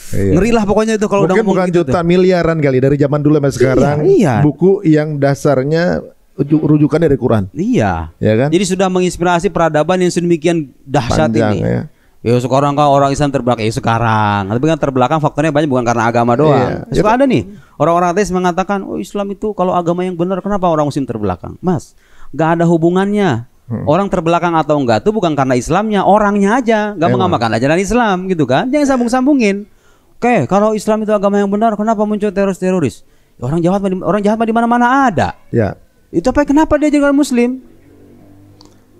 Ngeri lah pokoknya itu kalau mungkin bukan gitu jutaan miliaran kali dari zaman dulu sampai sekarang. Buku yang dasarnya rujukan dari Quran. Iya. Ya kan? Jadi sudah menginspirasi peradaban yang sedemikian dahsyat ini. Ya sekarang kan orang Islam terbelakang. Sekarang. Tapi kan terbelakang faktornya banyak, bukan karena agama doang. Suka ada nih orang-orang ateis mengatakan, oh Islam itu kalau agama yang benar, kenapa orang Muslim terbelakang? Mas, gak ada hubungannya. Orang terbelakang atau enggak itu bukan karena Islamnya, orangnya aja gak mengamalkan ajaran Islam gitu kan. Jangan sambung-sambungin. Oke, kalau Islam itu agama yang benar, kenapa muncul teroris-teroris? Orang jahat di mana-mana ada. Ya. Itu apa? Kenapa dia jadi Muslim?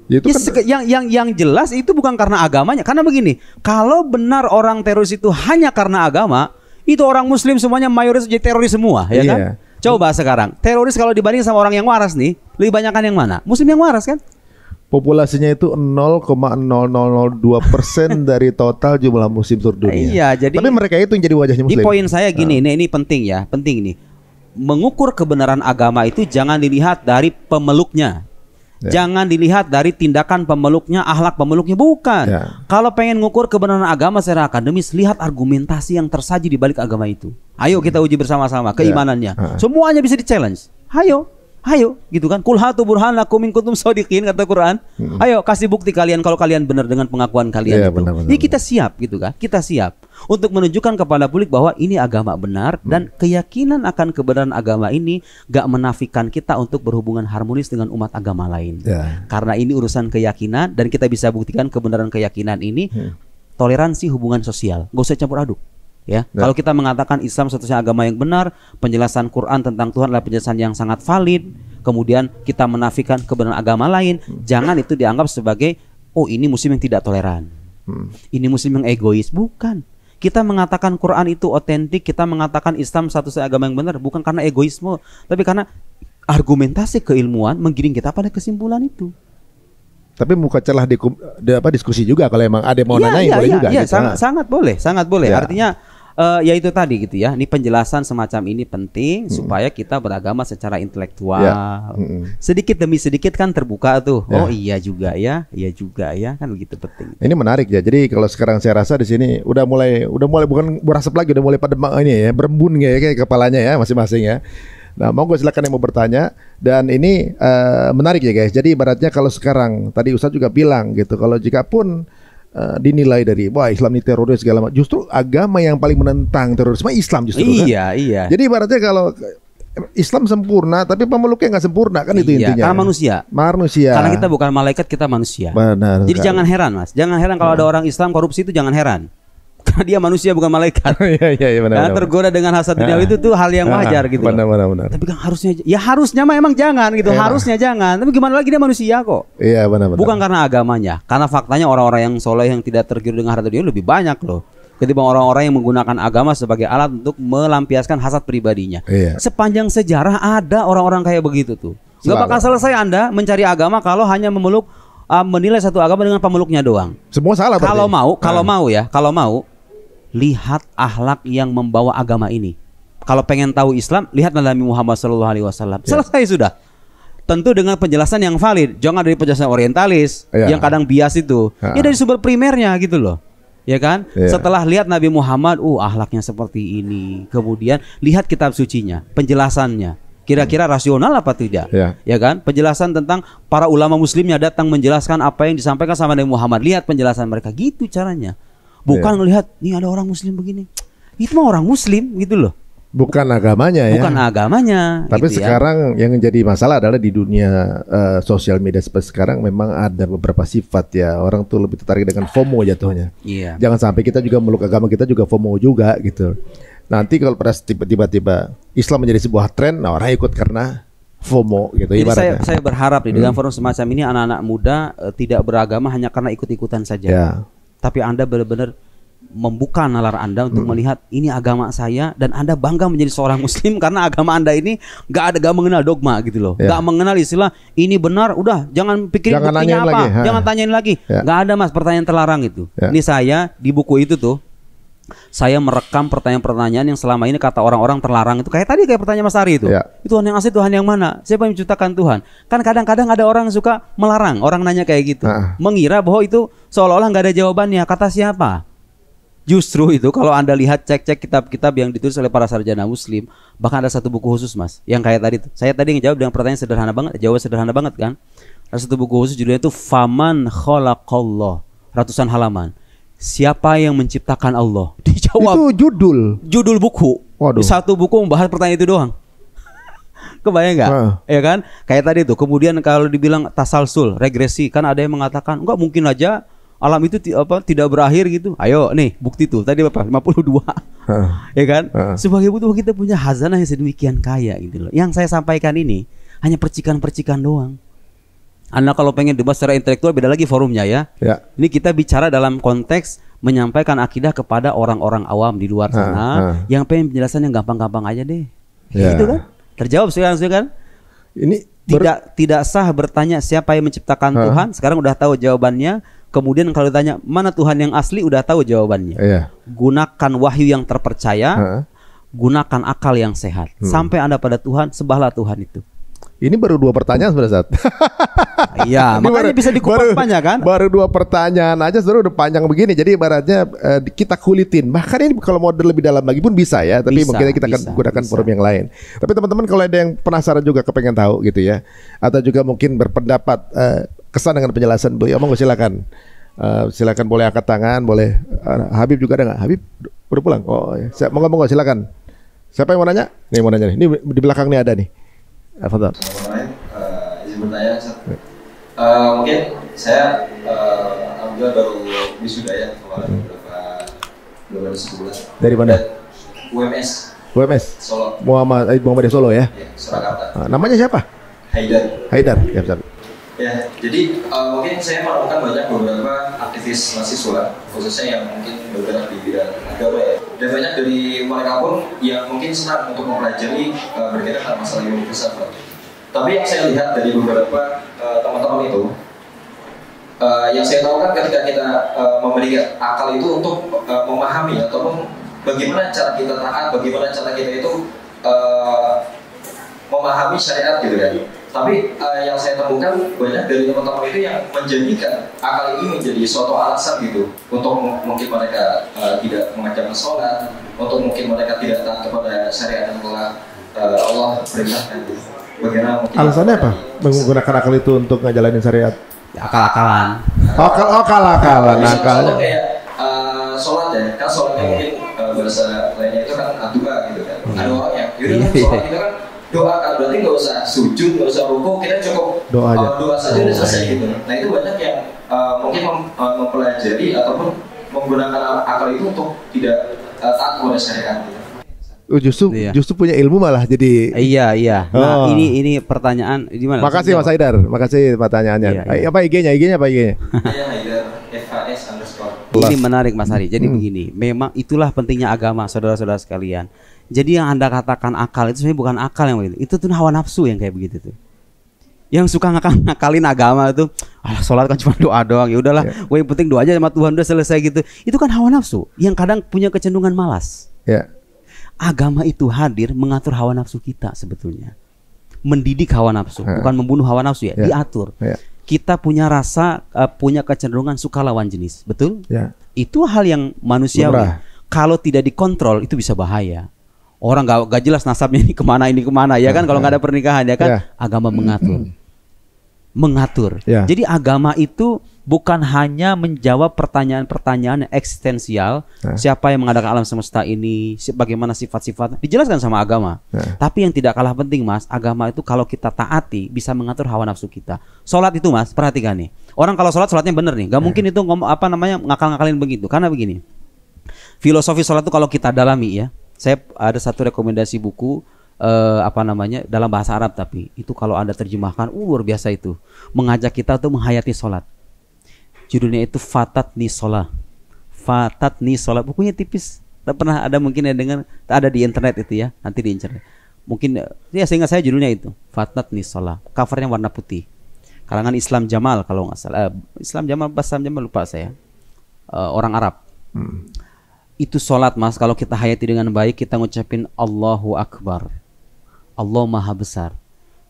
Ya, itu kan yang jelas itu bukan karena agamanya. Karena begini, kalau benar orang teroris itu hanya karena agama, itu orang Muslim semuanya mayoritas jadi teroris semua, ya kan? Coba sekarang, teroris kalau dibanding sama orang yang waras nih, lebih banyakan yang mana? Muslim yang waras kan? Populasinya itu 0,0002% dari total jumlah muslim seluruh dunia. Iya, jadi tapi mereka itu yang jadi wajahnya muslim. Di poin saya gini, ini penting ya, penting nih. Mengukur kebenaran agama itu jangan dilihat dari pemeluknya. Jangan dilihat dari tindakan pemeluknya, akhlak pemeluknya, bukan. Kalau pengen ngukur kebenaran agama secara akademis, lihat argumentasi yang tersaji di balik agama itu. Ayo kita uji bersama-sama keimanannya. Semuanya bisa di-challenge. Ayo gitu kan. Kul hatu burhanakum in kuntum shodiqin, kata Quran. Ayo kasih bukti kalian kalau kalian benar dengan pengakuan kalian itu. Jadi kita siap gitu kan. Kita siap untuk menunjukkan kepada publik bahwa ini agama benar, dan keyakinan akan kebenaran agama ini gak menafikan kita untuk berhubungan harmonis dengan umat agama lain. Karena ini urusan keyakinan, dan kita bisa buktikan kebenaran keyakinan ini toleransi hubungan sosial. Gak usah campur aduk. Kalau kita mengatakan Islam satu-satunya agama yang benar, penjelasan Quran tentang Tuhan adalah penjelasan yang sangat valid, kemudian kita menafikan kebenaran agama lain, jangan itu dianggap sebagai oh ini muslim yang tidak toleran, ini muslim yang egois. Bukan. Kita mengatakan Quran itu otentik, kita mengatakan Islam satu-satunya agama yang benar, bukan karena egoisme, tapi karena argumentasi keilmuan menggiring kita pada kesimpulan itu. Tapi muka celah diskusi juga kalau emang ada yang mau nanyain boleh juga. Iya, gitu. sangat boleh. Ya. Artinya ya itu tadi gitu ya. Ini penjelasan semacam ini penting supaya kita beragama secara intelektual. Ya. Sedikit demi sedikit kan terbuka tuh. Ya. Oh iya juga ya kan begitu penting. Ini menarik ya. Jadi kalau sekarang saya rasa di sini udah mulai bukan berasap lagi, udah mulai pada ini ya, berembun kayak kepalanya ya masing-masing ya. Nah, monggo silakan yang mau bertanya. Dan ini menarik ya guys. Jadi ibaratnya kalau sekarang tadi Ustadz juga bilang gitu, kalau jika pun dinilai dari wah Islam ini teroris segala macam, justru agama yang paling menentang terorisme Islam justru. Iya. Jadi ibaratnya kalau Islam sempurna tapi pemeluknya nggak sempurna kan itu intinya. Karena manusia. Karena kita bukan malaikat, kita manusia. Benar. Jadi jangan heran Mas. Jangan heran kalau ada orang Islam korupsi itu jangan heran. Karena dia manusia bukan malaikat. Iya benar. Tergoda dengan hasad duniawi itu tuh hal yang wajar gitu. Benar. Tapi kan harusnya memang jangan gitu. Harusnya jangan. Tapi gimana lagi dia manusia kok. Iya benar. Bukan karena agamanya. Karena faktanya orang-orang yang soleh yang tidak tergiur dengan harta dunia lebih banyak loh. Ketimbang orang-orang yang menggunakan agama sebagai alat untuk melampiaskan hasad pribadinya. Iya. Sepanjang sejarah ada orang-orang kayak begitu tuh. Gak bakal selesai Anda mencari agama kalau hanya menilai satu agama dengan pemeluknya doang. Semua salah. Kalau mau lihat akhlak yang membawa agama ini. Kalau pengen tahu Islam, lihat Nabi Muhammad SAW. Selesai sudah. Tentu dengan penjelasan yang valid. Jangan dari penjelasan orientalis yang kadang bias itu. Ya dari sumber primernya gitu loh. Ya kan? Setelah lihat Nabi Muhammad, akhlaknya seperti ini. Kemudian lihat kitab sucinya, penjelasannya. Kira-kira rasional apa tidak? Ya kan? Penjelasan tentang para ulama muslimnya datang menjelaskan apa yang disampaikan sama Nabi Muhammad. Lihat penjelasan mereka. Gitu caranya. Bukan melihat nih ada orang muslim begini. Itu mah orang muslim gitu loh. Bukan agamanya ya. Bukan agamanya. Tapi gitu sekarang yang menjadi masalah adalah di dunia sosial media seperti sekarang memang ada beberapa sifat ya. Orang tuh lebih tertarik dengan FOMO jatuhnya. Iya. Jangan sampai kita juga meluk agama kita juga FOMO juga gitu. Nanti kalau pada tiba-tiba Islam menjadi sebuah tren, nah orang ikut karena FOMO gitu. Jadi saya berharap nih dengan forum semacam ini anak-anak muda tidak beragama hanya karena ikut-ikutan saja. Ya. Tapi Anda benar-benar membuka nalar Anda untuk melihat ini agama saya dan Anda bangga menjadi seorang muslim karena agama Anda ini gak mengenal dogma gitu loh. Gak mengenal istilah ini benar, udah jangan pikirin buktinya apa, jangan tanyain lagi. Gak ada Mas pertanyaan terlarang itu. Ini saya di buku itu tuh saya merekam pertanyaan-pertanyaan yang selama ini kata orang-orang terlarang itu kayak pertanyaan Mas Ari itu. Tuhan yang asli, Tuhan yang mana? Siapa yang menciptakan Tuhan? Kan kadang-kadang ada orang yang suka melarang, orang nanya kayak gitu. Mengira bahwa itu seolah-olah nggak ada jawabannya. Kata siapa? Justru itu kalau Anda lihat cek kitab-kitab yang ditulis oleh para sarjana muslim, bahkan ada satu buku khusus Mas, yang kayak tadi tuh. Saya tadi ngejawab dengan pertanyaan sederhana banget, jawaban sederhana banget kan. Ada satu buku khusus judulnya itu Faman Khalaqallah, ratusan halaman. Siapa yang menciptakan Allah? Dijawab. Itu judul buku. Waduh. Satu buku membahas pertanyaan itu doang. Kebayang nggak? Ya kan? Kayak tadi tuh. Kemudian kalau dibilang tasalsul, regresi, kan ada yang mengatakan enggak mungkin aja alam itu tidak berakhir gitu. Ayo nih bukti tuh. Tadi berapa? 52. Ya kan? Sebagai butuh kita punya hazanah yang sedemikian kaya gitu loh. Yang saya sampaikan ini hanya percikan-percikan doang. Anda kalau pengen debat secara intelektual beda lagi forumnya ya. Ini kita bicara dalam konteks menyampaikan akidah kepada orang-orang awam di luar sana yang pengen penjelasan yang gampang-gampang aja deh. Gitu kan? Terjawab sekarang kan? Ini tidak sah bertanya siapa yang menciptakan Tuhan. Sekarang udah tahu jawabannya. Kemudian kalau ditanya mana Tuhan yang asli udah tahu jawabannya. Gunakan wahyu yang terpercaya, gunakan akal yang sehat. Sampai Anda pada Tuhan, sembahlah Tuhan itu. Ini baru 2 pertanyaan sebenarnya Ustaz. Iya, makanya bisa dikupas banyak kan? Baru 2 pertanyaan aja sebenarnya udah panjang begini. Jadi ibaratnya kita kulitin. Bahkan ini kalau mau lebih dalam lagi pun bisa ya. Tapi mungkin kita akan gunakan forum yang lain. Tapi teman-teman kalau ada yang penasaran juga kepengen tahu gitu ya, atau juga mungkin berpendapat kesan dengan penjelasan beliau, monggo silakan. Silakan boleh angkat tangan, boleh. Habib juga ada nggak? Habib udah pulang? Oh, ya. Monggo silakan. Siapa yang mau nanya? Nih mau nanya nih. Ini di belakang nih ada nih. Fadhal. Izin bertanya, mungkin saya alhamdulillah baru wisuda ya kemarin belum ada sebulan. Dari mana? UMS. Solo. Muhammad Solo ya? Ya, Surakarta. Namanya siapa? Haidar. Ya, betul. Ya, jadi mungkin saya menemukan beberapa aktivis mahasiswa khususnya yang mungkin bergerak di bidang agama ya. Dan banyak dari mereka pun yang mungkin senang untuk mempelajari berkaitan dengan masalah ilmu filsafat. Tapi yang saya lihat dari beberapa teman-teman itu yang saya tahu kan ketika kita memiliki akal itu untuk memahami ataupun bagaimana cara kita taat, bagaimana cara kita itu memahami syariat gitu kan. Tapi yang saya temukan banyak dari teman-teman itu yang menjadikan akal ini menjadi suatu alasan gitu untuk mungkin mereka tidak mengajarkan sholat, untuk mungkin mereka tidak taat kepada syariat yang telah Allah perintahkan gitu. Bagaimana mungkin alasannya apa? Menggunakan akal itu untuk ngejalanin syariat? Akal-akalan. Akal-akalan. Misalnya kayak sholat ya, kan sholatnya mungkin bahasa lainnya itu kan doa gitu kan. Ada orang yang yaudah kan sholat itu kan doa kan, berarti nggak usah sujud, nggak usah rukuk, kita cukup doa saja udah selesai gitu. Nah itu banyak yang mungkin mempelajari ataupun menggunakan akal itu untuk tidak taat kepada syariat gitu. Justru punya ilmu malah jadi. Iya. Nah, ini pertanyaan gimana? Makasih Mas Haidar, makasih pertanyaannya. Iya. Apa IG-nya? IG-nya apa IG-nya? Haidar FHS_. Ini menarik Mas Hari. Jadi begini, memang itulah pentingnya agama, saudara-saudara sekalian. Jadi yang Anda katakan akal itu sebenarnya bukan akal yang begitu. Itu tuh hawa nafsu yang kayak begitu tuh. Yang suka ngakalin agama itu, sholat kan cuma doa doang. Ya udahlah, yang penting doa aja sama Tuhan udah selesai gitu. Itu kan hawa nafsu yang kadang punya kecenderungan malas. Ya. Agama itu hadir mengatur hawa nafsu kita sebetulnya. Mendidik hawa nafsu, bukan membunuh hawa nafsu ya, diatur. Kita punya rasa, punya kecenderungan suka lawan jenis, betul? Itu hal yang manusiawi. Kalau tidak dikontrol itu bisa bahaya. Orang gak jelas nasabnya ini kemana ya kan, kalau nggak ada pernikahan ya kan. Agama mengatur. Jadi agama itu bukan hanya menjawab pertanyaan-pertanyaan yang eksistensial, siapa yang mengadakan alam semesta ini, bagaimana sifat-sifat, dijelaskan sama agama. Tapi yang tidak kalah penting Mas, agama itu kalau kita taati bisa mengatur hawa nafsu kita. Sholat itu Mas, perhatikan nih, orang kalau sholatnya bener nih, gak mungkin itu ngakal-ngakalin begitu. Karena begini, filosofi sholat itu kalau kita dalami ya, saya ada satu rekomendasi buku dalam bahasa Arab, tapi itu kalau Anda terjemahkan luar biasa, itu mengajak kita untuk menghayati sholat. Judulnya itu Fatatni Sholat. Bukunya tipis. Tak pernah ada mungkin ya dengar, ada di internet itu ya, nanti di internet. Mungkin ya seingat saya judulnya itu Fatatni Sholat. Covernya warna putih. Kalangan Islam Jamal kalau nggak salah. Islam Jamal lupa saya. Orang Arab. Itu sholat Mas, kalau kita hayati dengan baik, kita ngucapin Allahu Akbar, Allah Maha Besar.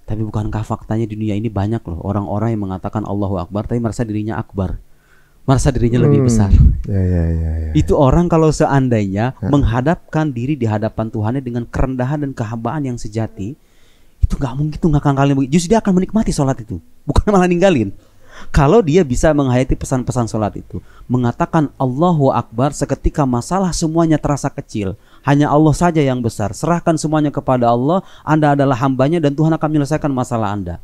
Tapi bukankah faktanya di dunia ini banyak loh orang-orang yang mengatakan Allahu Akbar tapi merasa dirinya akbar, merasa dirinya lebih besar. Itu orang kalau seandainya menghadapkan diri di hadapan Tuhannya dengan kerendahan dan kehambaan yang sejati, itu nggak mungkin tuh ngakal-ngakalin begitu. Justru dia akan menikmati sholat itu, bukan malah ninggalin. Kalau dia bisa menghayati pesan-pesan sholat itu, mengatakan Allahu Akbar, seketika masalah semuanya terasa kecil. Hanya Allah saja yang besar. Serahkan semuanya kepada Allah. Anda adalah hambanya dan Tuhan akan menyelesaikan masalah Anda.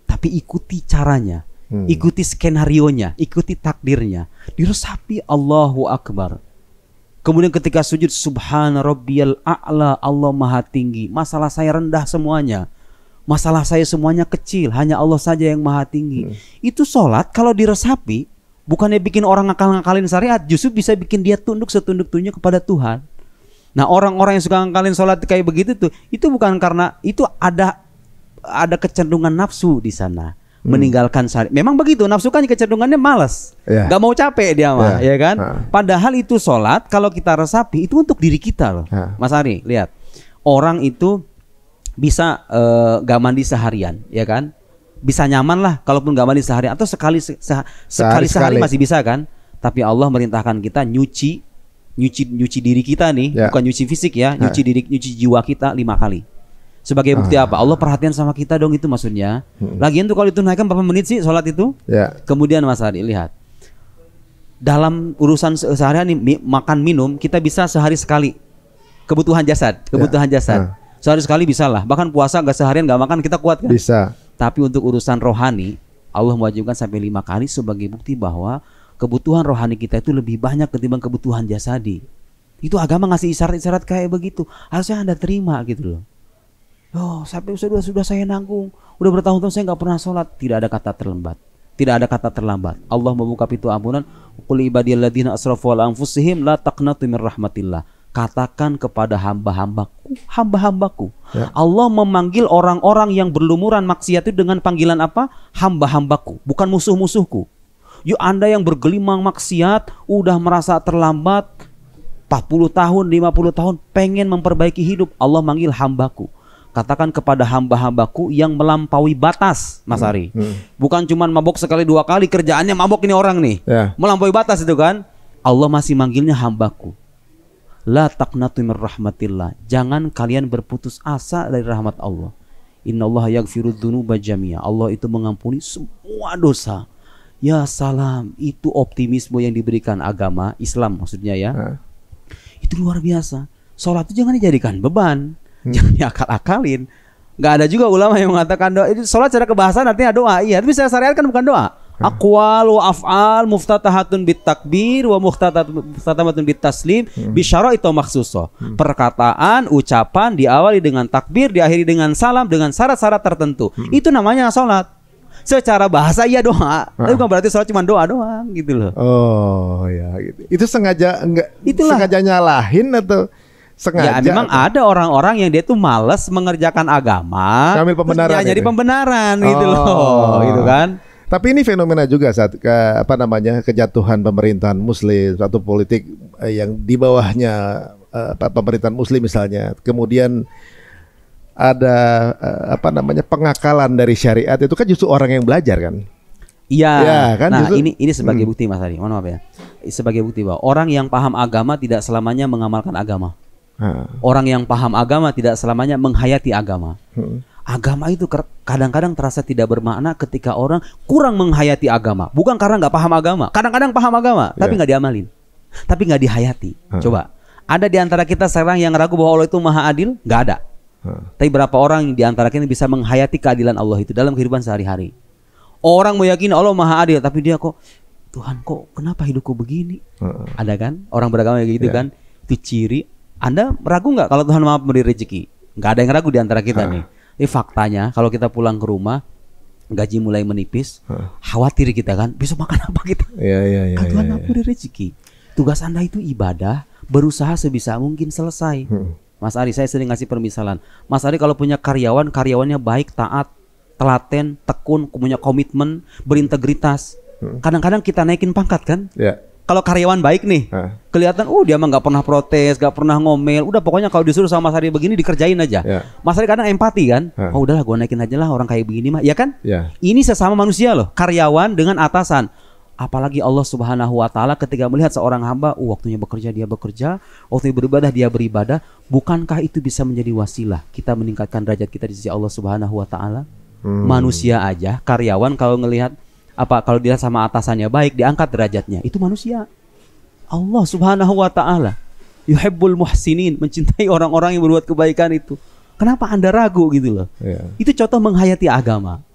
Tapi ikuti caranya, ikuti skenarionya, ikuti takdirnya. Diresapi Allahu Akbar. Kemudian ketika sujud, Subhana Rabbiyal A'la, Allah Maha Tinggi. Masalah saya rendah semuanya. Masalah saya semuanya kecil, hanya Allah saja yang Maha Tinggi. Itu sholat kalau diresapi, bukannya bikin orang ngakal-ngakalin syariat, justru bisa bikin dia tunduk setunduk-tunduknya kepada Tuhan. Nah, orang-orang yang suka ngakalin sholat kayak begitu tuh, itu bukan karena itu ada kecenderungan nafsu di sana, meninggalkan syariat. Memang begitu, nafsu kan kecenderungannya malas, gak mau capek dia mah, ya kan? Padahal itu sholat kalau kita resapi itu untuk diri kita loh. Mas Ari, lihat, orang itu bisa gak mandi seharian, ya kan? Bisa nyaman lah kalaupun gak mandi seharian, atau sekali sehari masih bisa kan? Tapi Allah merintahkan kita nyuci diri kita nih, bukan nyuci fisik ya, nyuci jiwa kita 5 kali. Sebagai bukti apa? Allah perhatian sama kita dong, itu maksudnya. Lagian tuh kalau itu naikkan berapa menit sih sholat itu? Kemudian Mas Adi lihat, dalam urusan seharian nih, makan minum kita bisa sehari sekali. Kebutuhan jasad. Sehari sekali bisa lah. Bahkan puasa gak seharian gak makan kita kuat kan? Bisa. Tapi untuk urusan rohani, Allah mewajibkan sampai 5 kali sebagai bukti bahwa kebutuhan rohani kita itu lebih banyak ketimbang kebutuhan jasadi. Itu agama ngasih isyarat-isyarat kayak begitu. Harusnya Anda terima gitu loh. Oh, sampai sudah saya nanggung, udah bertahun-tahun saya nggak pernah sholat. Tidak ada kata terlambat. Allah membuka pintu ampunan. Qul ibadiyalladzina asrafu ala anfusihim la taqnatu min rahmatillah. Katakan kepada hamba-hambaku. Allah memanggil orang-orang yang berlumuran maksiat itu dengan panggilan apa? Hamba-hambaku, bukan musuh-musuhku. Yuk Anda yang bergelimang maksiat, udah merasa terlambat 40 tahun, 50 tahun, pengen memperbaiki hidup. Allah manggil hambaku. Katakan kepada hamba-hambaku yang melampaui batas, Mas Ari. Bukan cuma mabok sekali 2 kali, kerjaannya mabok ini orang nih. Melampaui batas itu kan. Allah masih manggilnya hambaku. La taqnatu mir rahmatillah. Jangan kalian berputus asa dari rahmat Allah. Innallaha yaghfirudz dzunuba jami'a. Allah itu mengampuni semua dosa. Ya salam, itu optimisme yang diberikan agama Islam maksudnya ya. Itu luar biasa. Sholat itu jangan dijadikan beban, jangan diakal-akalin. Nggak ada juga ulama yang mengatakan doa itu sholat secara kebahasaan artinya doa. Iya, tapi secara syariat kan bukan doa. Aqwal wa af'al muftatahatun bit takbir wa muftatahatun bit taslim bi syara'it makhsusah. Perkataan, ucapan diawali dengan takbir, diakhiri dengan salam dengan syarat-syarat tertentu. Itu namanya salat. Secara bahasa iya doa, tapi bukan berarti salat cuma doa doang gitu loh. Oh ya gitu. Itu sengaja sengaja nyalahin atau sengaja? Ya memang ada orang-orang yang dia tuh malas mengerjakan agama, ngambil pembenaran, jadi pembenaran gitu loh, gitu kan. Tapi ini fenomena juga saat kejatuhan pemerintahan Muslim, satu politik yang di bawahnya pemerintahan Muslim misalnya, kemudian ada pengakalan dari syariat, itu kan justru orang yang belajar kan? Iya. Ya, kan, nah justru, ini sebagai bukti Mas Ari, mohon maaf ya, sebagai bukti bahwa orang yang paham agama tidak selamanya mengamalkan agama. Orang yang paham agama tidak selamanya menghayati agama. Agama itu kadang-kadang terasa tidak bermakna ketika orang kurang menghayati agama. Bukan karena nggak paham agama. Kadang-kadang paham agama, tapi nggak diamalin, tapi nggak dihayati. Coba, ada di antara kita sekarang yang ragu bahwa Allah itu maha adil? Nggak ada. Tapi berapa orang di antara kita bisa menghayati keadilan Allah itu dalam kehidupan sehari-hari? Orang meyakini Allah maha adil, tapi dia kok, Tuhan kok kenapa hidupku begini? Ada kan? Orang beragama kayak gitu kan? Itu ciri. Anda ragu nggak kalau Tuhan maha memberi rezeki? Nggak ada yang ragu di antara kita nih. Ini faktanya kalau kita pulang ke rumah gaji mulai menipis, khawatir kita kan, besok makan apa kita? Kan Tuhan maha memberi rezeki. Tugas Anda itu ibadah, berusaha sebisa mungkin selesai. Mas Ari, saya sering ngasih permisalan. Mas Ari kalau punya karyawan, karyawannya baik, taat, telaten, tekun, punya komitmen, berintegritas. Kadang-kadang kita naikin pangkat kan? Kalau karyawan baik nih, kelihatan, dia mah nggak pernah protes, nggak pernah ngomel. Udah pokoknya kalau disuruh sama Mas Ari begini dikerjain aja. Mas Ari kadang empati kan? Udahlah, gue naikin aja lah orang kayak begini mah, ya kan? Ini sesama manusia loh, karyawan dengan atasan. Apalagi Allah Subhanahu wa Ta'ala ketika melihat seorang hamba, waktunya bekerja dia bekerja, waktunya beribadah dia beribadah. Bukankah itu bisa menjadi wasilah kita meningkatkan derajat kita di sisi Allah Subhanahu wa Ta'ala? Manusia aja, karyawan kalau ngelihat kalau dia sama atasannya baik, diangkat derajatnya. Itu manusia. Allah Subhanahu wa Ta'ala yuhibbul muhsinin, mencintai orang-orang yang berbuat kebaikan itu. Kenapa Anda ragu gitu loh? Itu contoh menghayati agama.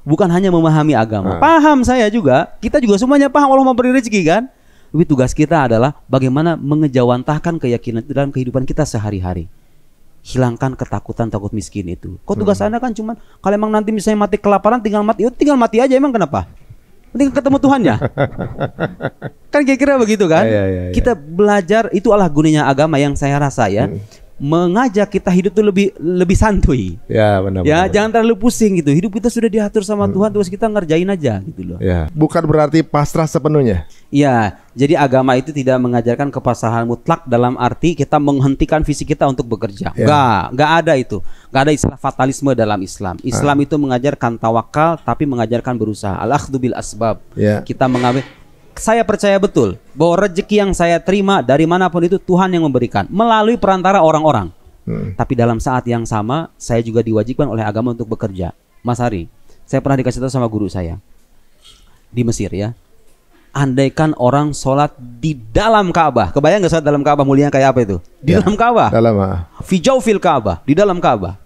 Bukan hanya memahami agama. Paham saya juga, kita juga semuanya paham Allah memberi rezeki kan. Tapi tugas kita adalah bagaimana mengejawantahkan keyakinan dalam kehidupan kita sehari-hari. Hilangkan ketakutan takut miskin itu. Kok tugas Anda kan cuman kalau emang nanti misalnya mati kelaparan tinggal mati aja, emang kenapa? Nanti ketemu Tuhannya. Kan kira-kira begitu kan? Kita belajar, itu adalah gunanya agama yang saya rasa ya. Mengajak kita hidup tuh lebih santuy. Benar. Jangan terlalu pusing gitu. Hidup kita sudah diatur sama Tuhan, terus kita ngerjain aja gitu loh. Bukan berarti pasrah sepenuhnya. Jadi agama itu tidak mengajarkan kepasrahan mutlak dalam arti kita menghentikan fisik kita untuk bekerja. Enggak ada itu. Enggak ada istilah fatalisme dalam Islam. Islam itu mengajarkan tawakal tapi mengajarkan berusaha. Al-akhdhu bil asbab. Kita mengambil. Saya percaya betul bahwa rezeki yang saya terima dari manapun itu Tuhan yang memberikan melalui perantara orang-orang. Tapi dalam saat yang sama saya juga diwajibkan oleh agama untuk bekerja. Mas Ari, saya pernah dikasih tahu sama guru saya di Mesir ya. Andaikan orang sholat di dalam Ka'bah, kebayang nggak sholat dalam Ka'bah mulia kayak apa itu? Di dalam Ka'bah. Fi jawfil Ka'bah, di dalam Ka'bah.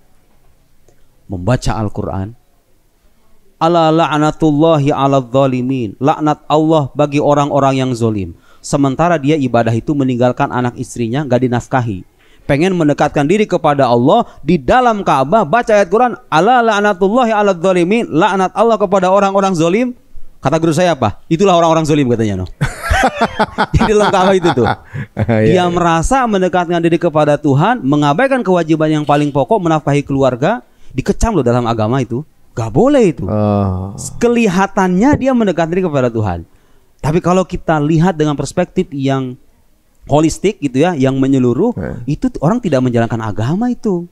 Membaca Al-Quran. Ala la'natullahi ala zalimin, laknat Allah bagi orang-orang yang zolim. Sementara dia ibadah itu meninggalkan anak istrinya, gak dinafkahi. Pengen mendekatkan diri kepada Allah di dalam Ka'bah, baca ayat Quran, ala la'natullahi ala zalimin, laknat Allah kepada orang-orang zolim. Kata guru saya apa? Itulah orang-orang zolim katanya. Di dalam Ka'bah itu tuh. Dia merasa mendekatkan diri kepada Tuhan, mengabaikan kewajiban yang paling pokok, menafkahi keluarga. Dikecam loh dalam agama itu. Gak boleh itu. Kelihatannya dia mendekatkan diri kepada Tuhan. Tapi kalau kita lihat dengan perspektif yang holistik gitu ya, yang menyeluruh, itu orang tidak menjalankan agama itu.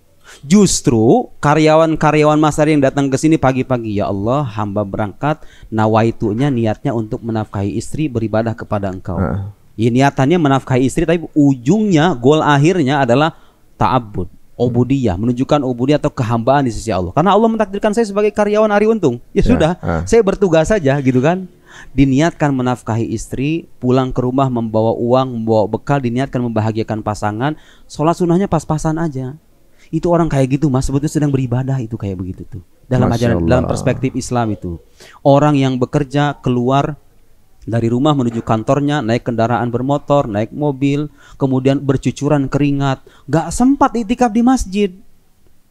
Justru karyawan-karyawan Mas Ari yang datang ke sini pagi-pagi, ya Allah, hamba berangkat, nawaitunya niatnya untuk menafkahi istri, beribadah kepada Engkau. Ya, niatannya menafkahi istri, tapi ujungnya, gol akhirnya adalah ta'abbud, ubudiyah, menunjukkan ubudiyah atau kehambaan di sisi Allah. Karena Allah mentakdirkan saya sebagai karyawan Ari Untung. Ya sudah, saya bertugas saja gitu kan. Diniatkan menafkahi istri, pulang ke rumah membawa uang, membawa bekal, diniatkan membahagiakan pasangan, sholat sunnahnya pas-pasan aja. Itu orang kayak gitu Mas, sebetulnya sedang beribadah itu kayak begitu tuh. Dalam ajaran, dalam perspektif Islam itu. Orang yang bekerja keluar dari rumah menuju kantornya, naik kendaraan bermotor, naik mobil, kemudian bercucuran keringat, gak sempat itikaf di masjid.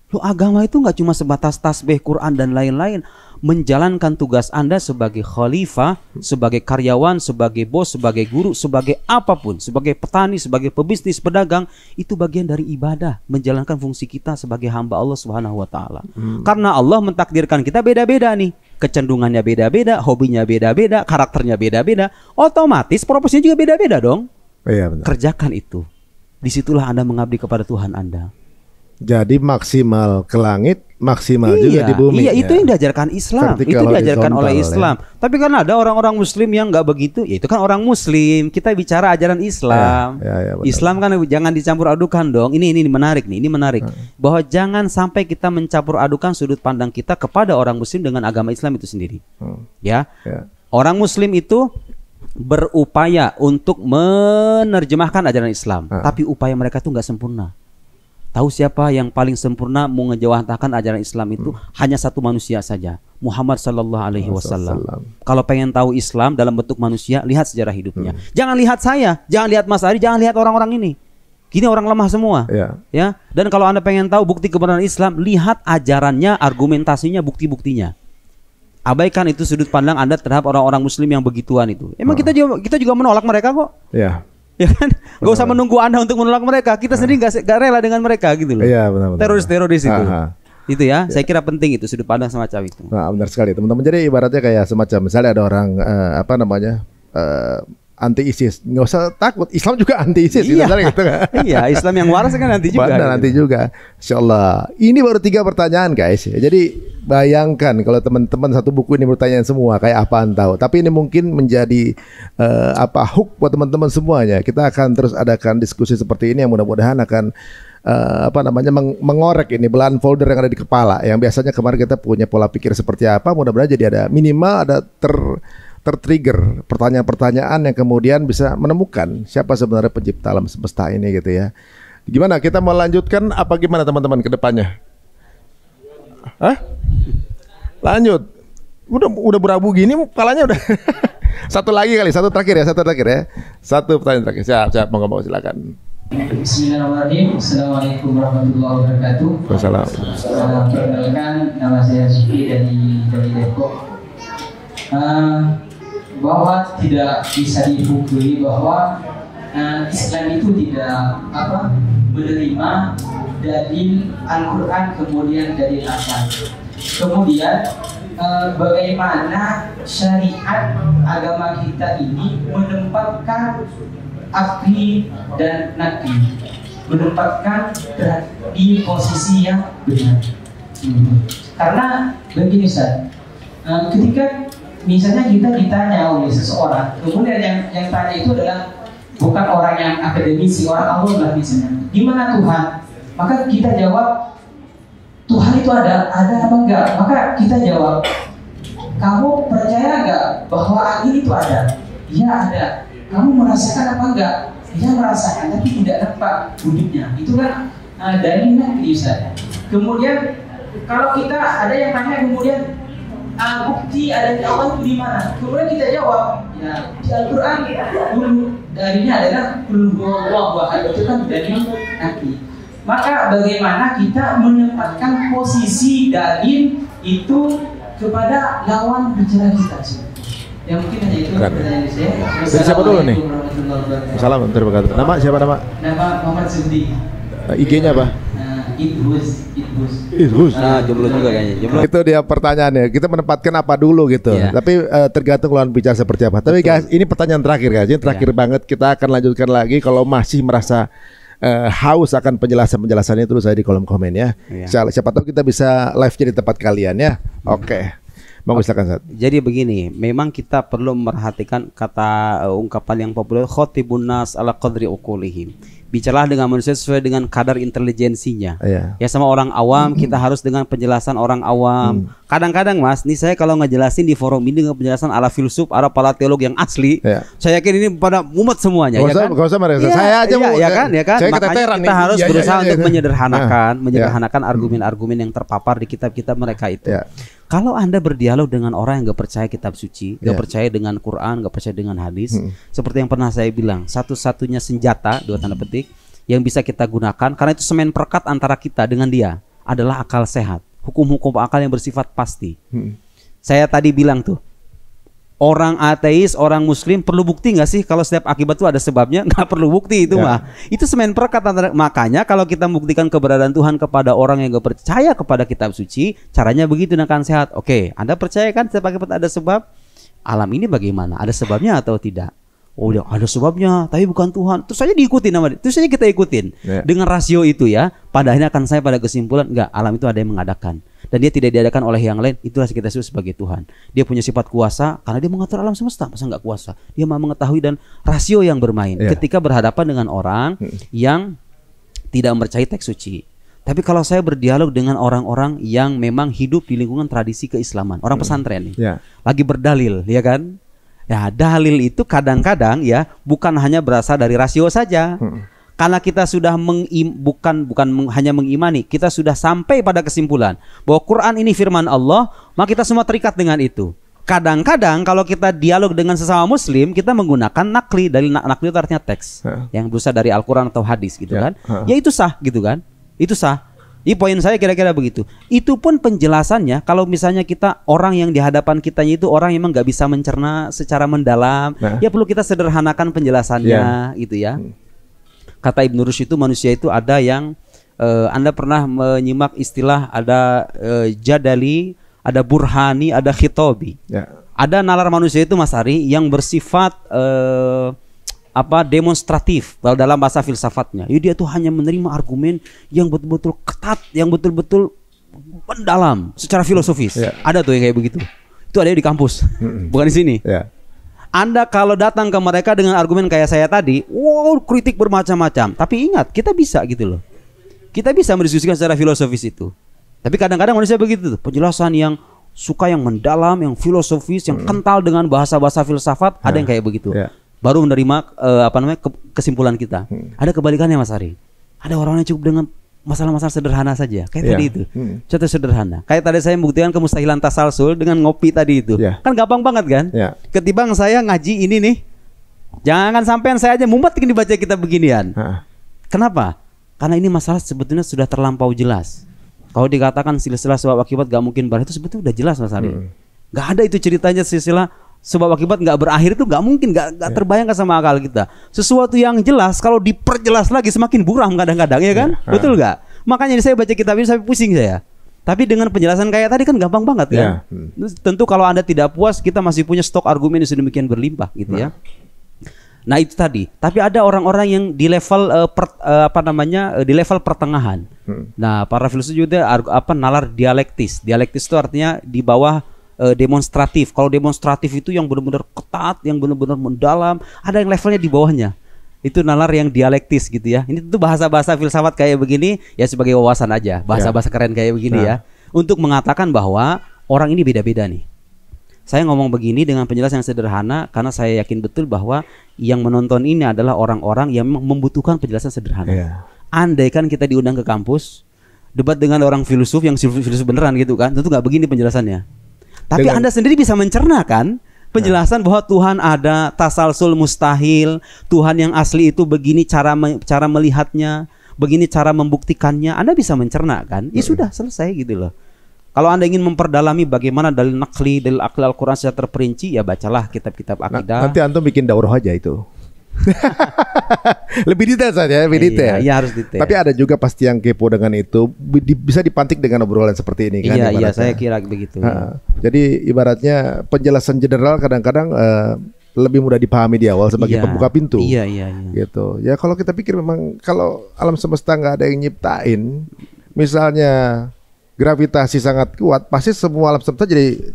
Loh, agama itu gak cuma sebatas tasbih, Quran dan lain-lain. Menjalankan tugas Anda sebagai khalifah, sebagai karyawan, sebagai bos, sebagai guru, sebagai apapun, sebagai petani, sebagai pebisnis, pedagang, itu bagian dari ibadah, menjalankan fungsi kita sebagai hamba Allah Subhanahu wa taala. Karena Allah mentakdirkan kita beda-beda nih. Kecenderungannya beda-beda, hobinya beda-beda, karakternya beda-beda, otomatis proporsinya juga beda-beda dong. Iya, benar. Kerjakan itu. Disitulah Anda mengabdi kepada Tuhan Anda. Jadi maksimal ke langit, maksimal juga di bumi. Iya, itu yang diajarkan Islam. Vertikal, itu diajarkan oleh Islam. Ya. Tapi kan ada orang-orang Muslim yang nggak begitu. Ya itu kan orang Muslim. Kita bicara ajaran Islam. Islam kan jangan dicampur adukan dong. Ini menarik nih. Ini menarik. Bahwa jangan sampai kita mencampur adukan sudut pandang kita kepada orang Muslim dengan agama Islam itu sendiri. Ya. Orang Muslim itu berupaya untuk menerjemahkan ajaran Islam. Tapi upaya mereka itu nggak sempurna. Tahu siapa yang paling sempurna mengejawantahkan ajaran Islam itu? Hanya satu manusia saja, Muhammad sallallahu alaihi wasallam. Kalau pengen tahu Islam dalam bentuk manusia, lihat sejarah hidupnya. Jangan lihat saya, jangan lihat Mas Ari, jangan lihat orang-orang ini. Gini orang lemah semua. Ya. Dan kalau Anda pengen tahu bukti kebenaran Islam, lihat ajarannya, argumentasinya, bukti-buktinya. Abaikan itu sudut pandang Anda terhadap orang-orang Muslim yang begituan itu. Emang kita juga menolak mereka kok. Ya kan, gak usah menunggu Anda untuk menolak mereka. Kita sendiri gak rela dengan mereka gitu loh. Teroris-teroris itu. Itu ya, saya kira penting itu sudut pandang semacam itu. Nah, benar sekali teman-teman. Jadi ibaratnya kayak semacam misalnya ada orang anti ISIS, nggak usah takut. Islam juga anti ISIS, gitu kan? Iya, Islam yang waras kan nanti juga. Gitu. Nanti juga, Insyaallah. Ini baru 3 pertanyaan guys. Jadi bayangkan kalau teman-teman satu buku ini bertanya semua kayak apaan tahu. Tapi ini mungkin menjadi hook buat teman-teman semuanya. Kita akan terus adakan diskusi seperti ini yang mudah-mudahan akan mengorek ini belahan folder yang ada di kepala. Yang biasanya kemarin kita punya pola pikir seperti apa, mudah-mudahan jadi ada minimal ada tertrigger pertanyaan-pertanyaan yang kemudian bisa menemukan siapa sebenarnya pencipta alam semesta ini gitu ya. Gimana kita mau lanjutkan apa gimana teman-teman ke depannya? Lanjut. Udah berabu gini kepalanya udah. Satu terakhir ya. Satu pertanyaan terakhir. Siap, monggo silakan. Bismillahirrahmanirrahim. Assalamualaikum warahmatullahi wabarakatuh. Waalaikumsalam. Perkenalkan, nama saya Sufi dari Depok. Bahwa tidak bisa dipungkiri bahwa Islam itu tidak menerima dalil Al-Quran kemudian dalil akal. Kemudian bagaimana syariat agama kita ini menempatkan akli dan nakli, menempatkan di posisi yang benar. Karena begini Ustaz, ketika misalnya kita ditanya oleh seseorang, kemudian yang tanya itu adalah bukan orang yang akademisi, orang awam lah misalnya. Di mana Tuhan? Maka kita jawab, Tuhan itu ada apa enggak? Maka kita jawab, kamu percaya enggak bahwa angin itu ada? Iya ada. Kamu merasakan apa enggak? Iya merasakan, tapi tidak nampak wujudnya. Itu kan dalilnya bisa. Kemudian kalau kita ada yang tanya kemudian bukti adanya Allah itu di mana? Kemudian kita jawab, ya di Al-Quran dulu dalilnya adalah qul huwallahu ahad, itu kan dalil nanti. Maka bagaimana kita menempatkan posisi dalil itu kepada lawan bicara kita? Yang mungkin hanya itu pertanyaan saya. Dari siapa dulu nih? Assalamualaikum warahmatullahi wabarakatuh. Nama siapa nama? Nama Muhammad Zuhdi. IG-nya apa? Nah, jomblo juga kayaknya. Jomblo. Itu dia pertanyaannya. Kita menempatkan apa dulu gitu. Tapi tergantung lawan bicara seperti apa. Tapi guys, ini pertanyaan terakhir guys. Ini terakhir banget. Kita akan lanjutkan lagi. Kalau masih merasa haus akan penjelasan-penjelasannya, terus saya di kolom komen ya. Siapa tahu kita bisa live jadi tempat kalian ya. Oke. Monggo silakan Ustaz. Jadi begini, memang kita perlu memperhatikan kata ungkapan yang populer, khotibun nas ala qadri uqulihim. Bicaralah dengan manusia sesuai dengan kadar intelijensinya. Ya sama orang awam kita harus dengan penjelasan orang awam. Kadang-kadang Mas, nih saya kalau ngejelasin di forum ini dengan penjelasan ala filsuf, ala para teolog yang asli, saya yakin ini pada mumet semuanya. Gak usah mereka. Saya aja ya kan. Saya makanya kita harus berusaha untuk menyederhanakan argumen-argumen yang terpapar di kitab-kitab mereka itu. Kalau Anda berdialog dengan orang yang gak percaya kitab suci, gak percaya dengan Quran, gak percaya dengan hadis, seperti yang pernah saya bilang, satu-satunya senjata, dua tanda petik, yang bisa kita gunakan, karena itu semen perekat antara kita dengan dia, adalah akal sehat. Hukum-hukum akal yang bersifat pasti. Saya tadi bilang tuh, orang ateis, orang muslim perlu bukti nggak sih kalau setiap akibat itu ada sebabnya? Nggak perlu bukti itu mah. Itu semen perekat antara. Makanya kalau kita membuktikan keberadaan Tuhan kepada orang yang nggak percaya kepada kitab suci, caranya begitu dengan sehat. Oke, Anda percaya kan setiap akibat ada sebab? Alam ini bagaimana? Ada sebabnya atau tidak? Oh, ada sebabnya, tapi bukan Tuhan. Terus saja diikutin nama dia. Terus saja kita ikutin. Dengan rasio itu ya, pada akhirnya akan saya pada kesimpulan, enggak, alam itu ada yang mengadakan. Dan dia tidak diadakan oleh yang lain. Itulah kita sebut sebagai Tuhan. Dia punya sifat kuasa karena dia mengatur alam semesta. Masa enggak kuasa? Dia mau mengetahui dan rasio yang bermain. Ketika berhadapan dengan orang yang tidak mempercayai teks suci. Tapi kalau saya berdialog dengan orang-orang yang memang hidup di lingkungan tradisi keislaman, orang pesantren nih, lagi berdalil, ya kan? Ya, dalil itu kadang-kadang ya bukan hanya berasal dari rasio saja. Karena kita sudah hanya mengimani, kita sudah sampai pada kesimpulan bahwa Quran ini firman Allah, maka kita semua terikat dengan itu. Kadang-kadang kalau kita dialog dengan sesama muslim, kita menggunakan nakli. Dari nakli itu artinya teks yang berusaha dari Al-Quran atau hadis gitu kan. Ya itu sah gitu kan. Itu sah. Ini poin saya kira-kira begitu. Itu pun penjelasannya kalau misalnya kita orang yang di hadapan kitanya itu orang yang memang nggak bisa mencerna secara mendalam, ya perlu kita sederhanakan penjelasannya gitu ya. Kata Ibnu Rushd itu manusia itu ada yang Anda pernah menyimak istilah ada jadali, ada burhani, ada khitobi. Ada nalar manusia itu Mas Ari yang bersifat demonstratif dalam bahasa filsafatnya. Dia tuh hanya menerima argumen yang betul-betul ketat, yang betul-betul mendalam secara filosofis. Ada tuh yang kayak begitu. Itu ada di kampus, bukan di sini. Anda kalau datang ke mereka dengan argumen kayak saya tadi, wow, kritik bermacam-macam. Tapi ingat, kita bisa gitu loh. Kita bisa mendiskusikan secara filosofis itu. Tapi kadang-kadang manusia begitu tuh, penjelasan yang suka yang mendalam, yang filosofis, yang kental dengan bahasa-bahasa filsafat, ada yang kayak begitu. Baru menerima kesimpulan kita. Ada kebalikannya Mas Ari. Ada orang yang cukup dengan masalah-masalah sederhana saja. Kayak tadi itu. Contoh sederhana. Kayak tadi saya membuktikan kemustahilan tasalsul dengan ngopi tadi itu. Kan gampang banget kan? Ketimbang saya ngaji ini nih. Jangan sampean saya aja mumet dibaca kitab beginian. Kenapa? Karena ini masalah sebetulnya sudah terlampau jelas. Kalau dikatakan silsilah sebab akibat gak mungkin berakhir, itu sebetulnya udah jelas Mas Ari. Gak ada itu ceritanya silsilah sebab akibat nggak berakhir, itu nggak mungkin, nggak terbayangkan sama akal kita. Sesuatu yang jelas kalau diperjelas lagi semakin buram kadang-kadang, ya kan? Betul nggak? Makanya saya baca kitab ini sampai pusing saya. Tapi dengan penjelasan kayak tadi kan gampang banget kan? Tentu kalau Anda tidak puas, kita masih punya stok argumen yang sedemikian berlimpah gitu ya. Nah itu tadi. Tapi ada orang-orang yang di level di level pertengahan. Nah para filsuf juga nalar dialektis. Dialektis itu artinya di bawah demonstratif. Kalau demonstratif itu yang benar-benar ketat, yang benar-benar mendalam. Ada yang levelnya di bawahnya. Itu nalar yang dialektis gitu ya. Ini tentu bahasa-bahasa filsafat kayak begini ya sebagai wawasan aja. Bahasa-bahasa keren kayak begini ya. Untuk mengatakan bahwa orang ini beda-beda nih. Saya ngomong begini dengan penjelasan yang sederhana karena saya yakin betul bahwa yang menonton ini adalah orang-orang yang membutuhkan penjelasan sederhana. Andai kan kita diundang ke kampus debat dengan orang filsuf yang filsuf beneran gitu kan, tentu nggak begini penjelasannya. Tapi Anda sendiri bisa mencerna kan penjelasan bahwa Tuhan ada, tasalsul mustahil, Tuhan yang asli itu begini cara melihatnya, begini cara membuktikannya. Anda bisa mencerna kan? Ya sudah selesai gitu loh. Kalau Anda ingin memperdalami bagaimana dalil nakli, dalil akli Al-Quran secara terperinci, ya bacalah kitab-kitab akidah. Nanti antum bikin daurah aja itu. Lebih detail saja, lebih detail. Iya, harus detail. Tapi ada juga pasti yang kepo dengan itu bisa dipantik dengan obrolan seperti ini kan. Iya, saya kira begitu. Jadi ibaratnya penjelasan general kadang-kadang lebih mudah dipahami di awal sebagai pembuka pintu. Iya. Gitu. Ya kalau kita pikir memang kalau alam semesta nggak ada yang nyiptain, misalnya gravitasi sangat kuat, pasti semua alam semesta jadi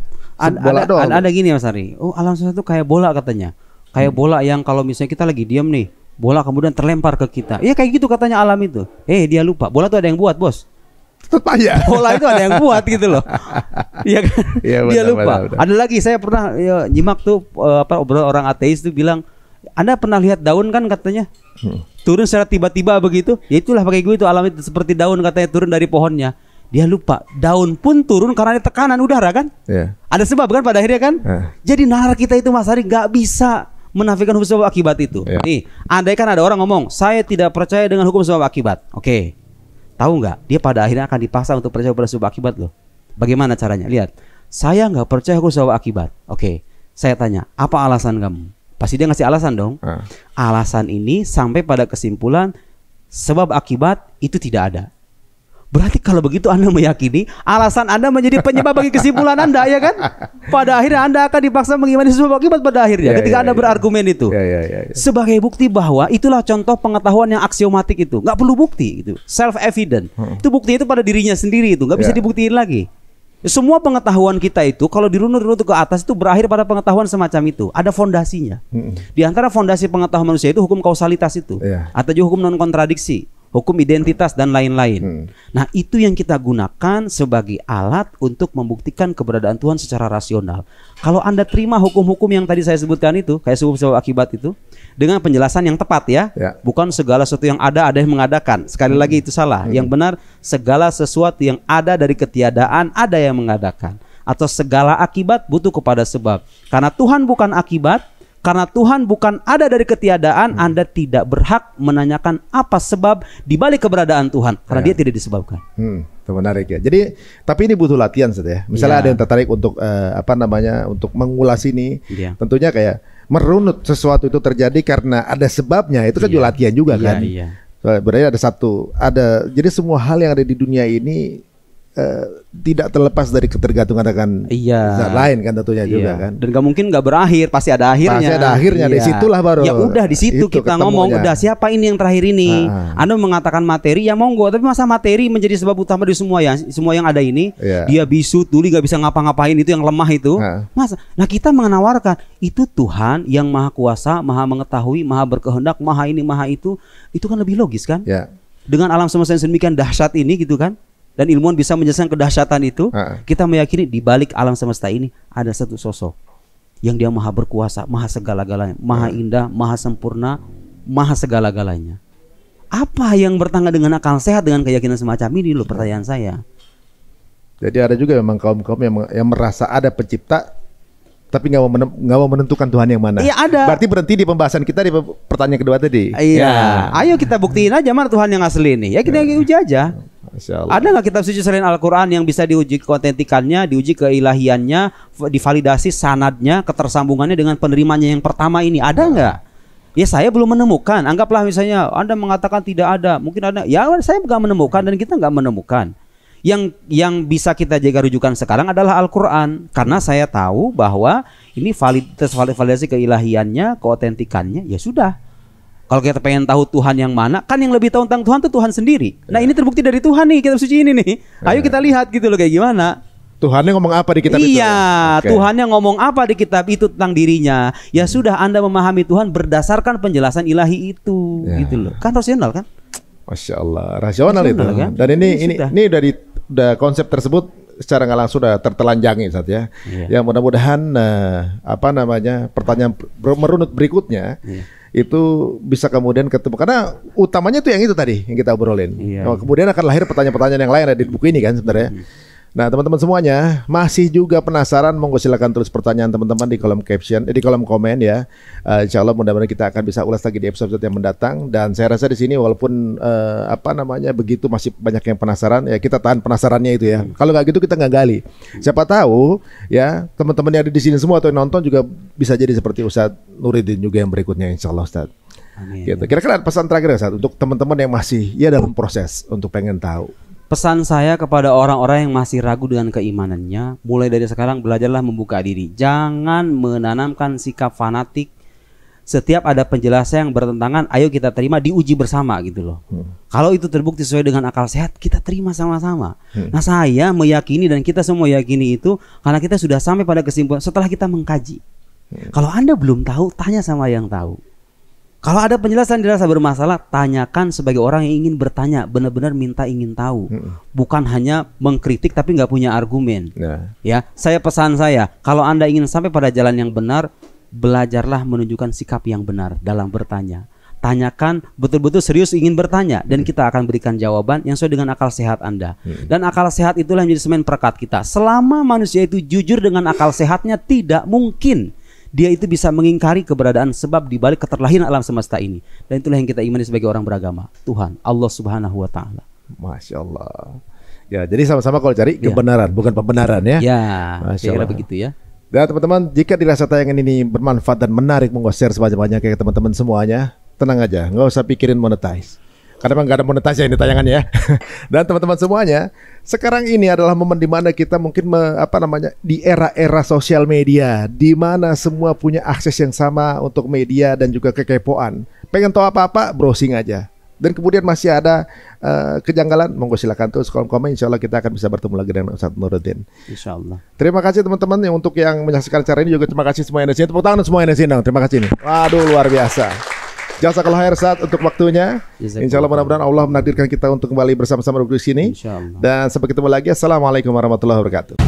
bola doang. Ada gini Mas Ari. Oh, alam semesta itu kayak bola katanya. Kayak bola yang kalau misalnya kita lagi diam nih, bola kemudian terlempar ke kita. Iya kayak gitu katanya alam itu. Dia lupa. Bola tuh ada yang buat, Bos. Tetap aja. Bola itu ada yang buat gitu loh. Iya kan? Ya, dia lupa. Benar. Ada lagi saya pernah nyimak tuh obrolan orang ateis tuh bilang, Anda pernah lihat daun kan katanya? Turun secara tiba-tiba begitu. Ya itulah pakai gue itu alam itu seperti daun katanya turun dari pohonnya. Dia lupa, daun pun turun karena ada tekanan udara kan? Ada sebab kan pada akhirnya kan? Jadi nalar kita itu Mas Ari nggak bisa menafikan hukum sebab akibat itu. Nih, andai kan ada orang ngomong, saya tidak percaya dengan hukum sebab akibat. Oke, tahu nggak? Dia pada akhirnya akan dipaksa untuk percaya pada sebab akibat loh. Bagaimana caranya? Lihat, saya nggak percaya hukum sebab akibat. Oke, saya tanya, apa alasan kamu? Pasti dia ngasih alasan dong. Alasan ini sampai pada kesimpulan sebab akibat itu tidak ada. Berarti kalau begitu Anda meyakini alasan Anda menjadi penyebab bagi kesimpulan Anda, ya kan? Pada akhirnya Anda akan dipaksa mengimani sebab akibat pada akhirnya ketika Anda berargumen itu. Sebagai bukti bahwa itulah contoh pengetahuan yang aksiomatik itu. Nggak perlu bukti gitu. Self evident. Itu buktinya itu pada dirinya sendiri itu. Nggak bisa dibuktiin lagi. Semua pengetahuan kita itu kalau dirunut-runut ke atas itu berakhir pada pengetahuan semacam itu. Ada fondasinya. Di antara fondasi pengetahuan manusia itu hukum kausalitas itu. Atau juga hukum non kontradiksi, hukum identitas dan lain-lain. Nah, itu yang kita gunakan sebagai alat untuk membuktikan keberadaan Tuhan secara rasional. Kalau Anda terima hukum-hukum yang tadi saya sebutkan itu, kayak hukum sebab akibat itu, dengan penjelasan yang tepat ya. Bukan segala sesuatu yang ada yang mengadakan. Sekali lagi itu salah. Yang benar, segala sesuatu yang ada dari ketiadaan ada yang mengadakan. Atau segala akibat butuh kepada sebab. Karena Tuhan bukan akibat, karena Tuhan bukan ada dari ketiadaan, Anda tidak berhak menanyakan apa sebab di balik keberadaan Tuhan, karena dia tidak disebabkan. Itu menarik ya. Jadi, tapi ini butuh latihan saja. Misalnya ada yang tertarik untuk untuk mengulas ini, tentunya kayak merunut sesuatu itu terjadi karena ada sebabnya. Itu kan juga latihan juga kan. Berarti jadi semua hal yang ada di dunia ini tidak terlepas dari ketergantungan dengan zat lain kan tentunya juga kan. Dan gak mungkin gak berakhir, pasti ada akhirnya. Pasti ada akhirnya. Di situlah baru. Ya udah di situ kita ngomong udah siapa ini yang terakhir ini. Anda mengatakan materi ya monggo, tapi masa materi menjadi sebab utama di semua yang ada ini. Dia bisu, tuli, gak bisa ngapa-ngapain, itu yang lemah itu. Masa? Nah kita menawarkan itu Tuhan yang maha kuasa, maha mengetahui, maha berkehendak, maha ini, maha itu kan lebih logis kan? Dengan alam semesta yang sedemikian dahsyat ini gitu kan? Dan ilmuwan bisa menjelaskan kedahsyatan itu. Kita meyakini di balik alam semesta ini ada satu sosok yang dia maha berkuasa, maha segala-galanya, maha indah, maha sempurna, maha segala-galanya. Apa yang bertentangan dengan akal sehat dengan keyakinan semacam ini loh pertanyaan saya. Jadi ada juga memang kaum-kaum yang merasa ada pencipta tapi nggak mau menentukan Tuhan yang mana. Iya ada. Berarti berhenti di pembahasan kita di pertanyaan kedua tadi. Iya. Ayo kita buktiin aja mana Tuhan yang asli ini. Ya kita uji aja. Ada nggak kitab suci selain Al-Quran yang bisa diuji keotentikannya, diuji keilahiannya, divalidasi sanadnya, ketersambungannya dengan penerimanya yang pertama ini? Ada nggak? Ya saya belum menemukan. Anggaplah misalnya Anda mengatakan tidak ada, mungkin ada. Ya saya nggak menemukan dan kita nggak menemukan. Yang bisa kita jaga rujukan sekarang adalah Al-Quran, karena saya tahu bahwa ini validasi keilahiannya, keotentikannya. Ya sudah. Kalau kita pengen tahu Tuhan yang mana, kan yang lebih tahu tentang Tuhan itu Tuhan sendiri. Nah ini terbukti dari Tuhan nih, kitab suci ini nih. Ayo kita lihat gitu loh kayak gimana. Tuhannya ngomong apa di kitab itu? Iya, Tuhannya ngomong apa di kitab itu tentang dirinya. Ya sudah Anda memahami Tuhan berdasarkan penjelasan ilahi itu, gitu loh. Kan rasional kan? Masya Allah, rasional itu. Kan? Dan ini udah konsep tersebut secara nggak langsung sudah tertelanjangi saat ya. Ya mudah-mudahan pertanyaan merunut berikutnya itu bisa kemudian ketemu, karena utamanya itu yang itu tadi yang kita obrolin. Kemudian akan lahir pertanyaan-pertanyaan yang lain ada di buku ini kan sebenarnya. Nah, teman-teman semuanya masih juga penasaran, monggo silakan tulis pertanyaan teman-teman di kolom caption, di kolom komen ya. Insya Allah mudah-mudahan kita akan bisa ulas lagi di episode yang mendatang. Dan saya rasa di sini walaupun begitu masih banyak yang penasaran, ya kita tahan penasarannya itu ya. Kalau nggak gitu kita nggak gali. Siapa tahu ya teman-teman yang ada di sini semua atau yang nonton juga bisa jadi seperti Ustadz Nuruddin juga yang berikutnya, Insya Allah Ustadz. Amin. Gitu. Kira-kira pesan terakhir Ustadz untuk teman-teman yang masih ya dalam proses untuk pengen tahu. Pesan saya kepada orang-orang yang masih ragu dengan keimanannya, mulai dari sekarang belajarlah membuka diri. Jangan menanamkan sikap fanatik. Setiap ada penjelasan yang bertentangan, ayo kita terima, diuji bersama gitu loh. Kalau itu terbukti sesuai dengan akal sehat, kita terima sama-sama. Nah, saya meyakini dan kita semua yakini itu karena kita sudah sampai pada kesimpulan setelah kita mengkaji. Kalau Anda belum tahu, tanya sama yang tahu. Kalau ada penjelasan dirasa bermasalah, tanyakan sebagai orang yang ingin bertanya, benar-benar minta ingin tahu, bukan hanya mengkritik tapi nggak punya argumen. Ya, pesan saya, kalau Anda ingin sampai pada jalan yang benar, belajarlah menunjukkan sikap yang benar dalam bertanya. Tanyakan betul-betul serius ingin bertanya, dan kita akan berikan jawaban yang sesuai dengan akal sehat Anda. Dan akal sehat itulah yang menjadi semen perekat kita. Selama manusia itu jujur dengan akal sehatnya, tidak mungkin dia itu bisa mengingkari keberadaan sebab di balik keterlahiran alam semesta ini. Dan itulah yang kita imani sebagai orang beragama, Tuhan Allah Subhanahu wa taala. Masya Allah. Ya, jadi sama-sama kalau cari kebenaran, bukan pembenaran ya. Ya, kira-kira begitu ya. Dan teman-teman, jika dirasa tayangan ini bermanfaat dan menarik, monggo share sebanyak-banyaknya ke teman-teman semuanya. Tenang aja, nggak usah pikirin monetize. Karena memang nggak ada monetisasi ini tayangannya ya. Dan teman-teman semuanya, sekarang ini adalah momen di mana kita mungkin di era-era sosial media, di mana semua punya akses yang sama untuk media dan juga kekepoan. Pengen tahu apa-apa, browsing aja. Dan kemudian masih ada kejanggalan, monggo silakan tulis kolom komen. Insya Allah kita akan bisa bertemu lagi dengan Ustadz Nuruddin. Insya Allah. Terima kasih teman-teman yang untuk yang menyaksikan acara ini juga terima kasih semua yang di sini. Tepuk tangan semua yang di sini dong. Terima kasih nih. Waduh, luar biasa. Jazakallah khair Ustadz untuk waktunya. Insya Allah mudah-mudahan Allah menakdirkan kita untuk kembali bersama-sama di sini. Dan sampai ketemu lagi. Assalamualaikum warahmatullahi wabarakatuh.